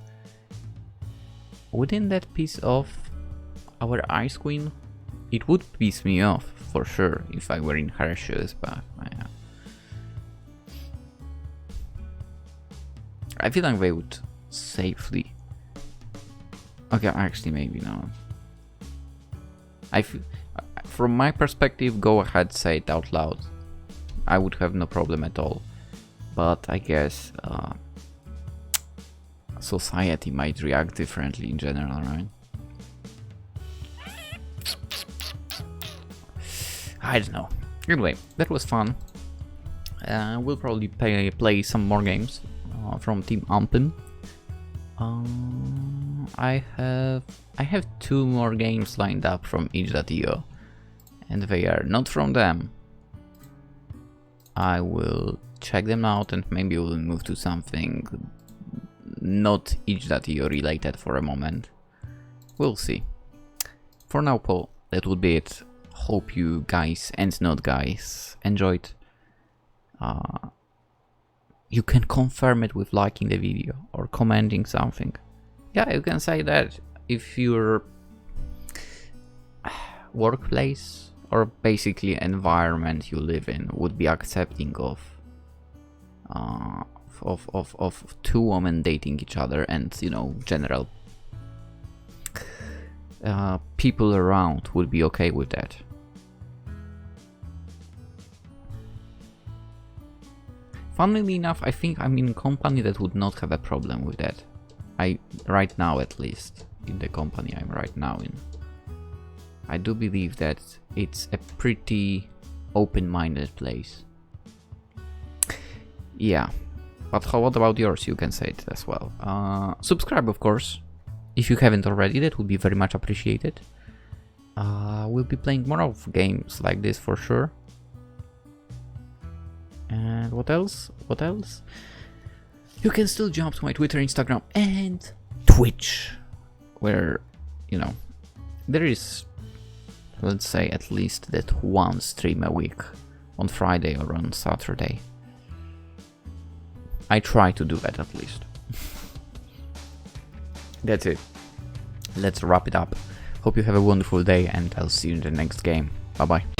Wouldn't that piss off our Ice Queen? It would piss me off for sure if I were in her shoes, but I feel like they would safely. Okay, actually, maybe not. From my perspective, go ahead, say it out loud. I would have no problem at all. But I guess society might react differently in general, right? I don't know. Anyway, that was fun. We'll probably play some more games from Team ANPIM. I have 2 more games lined up from itch.io, and they are not from them. I will check them out and maybe we'll move to something not itch.io related for a moment. We'll see. For now, Paul, that would be it. Hope you guys and not guys enjoyed. You can confirm it with liking the video or commenting something. Yeah, you can say that if your workplace or basically environment you live in would be accepting of 2 women dating each other, and you know, general people around would be okay with that. Funnily enough, I think I'm in a company that would not have a problem with that. Right now, at least, in the company I'm right now in. I do believe that it's a pretty open-minded place. Yeah. But what about yours? You can say it as well. Subscribe, of course. If you haven't already, that would be very much appreciated. We'll be playing more of games like this for sure. And what else? What else? You can still jump to my Twitter, Instagram, and Twitch, where, you know, there is, let's say, at least that one stream a week on Friday or on Saturday. I try to do that at least. That's it. Let's wrap it up. Hope you have a wonderful day, and I'll see you in the next game. Bye bye.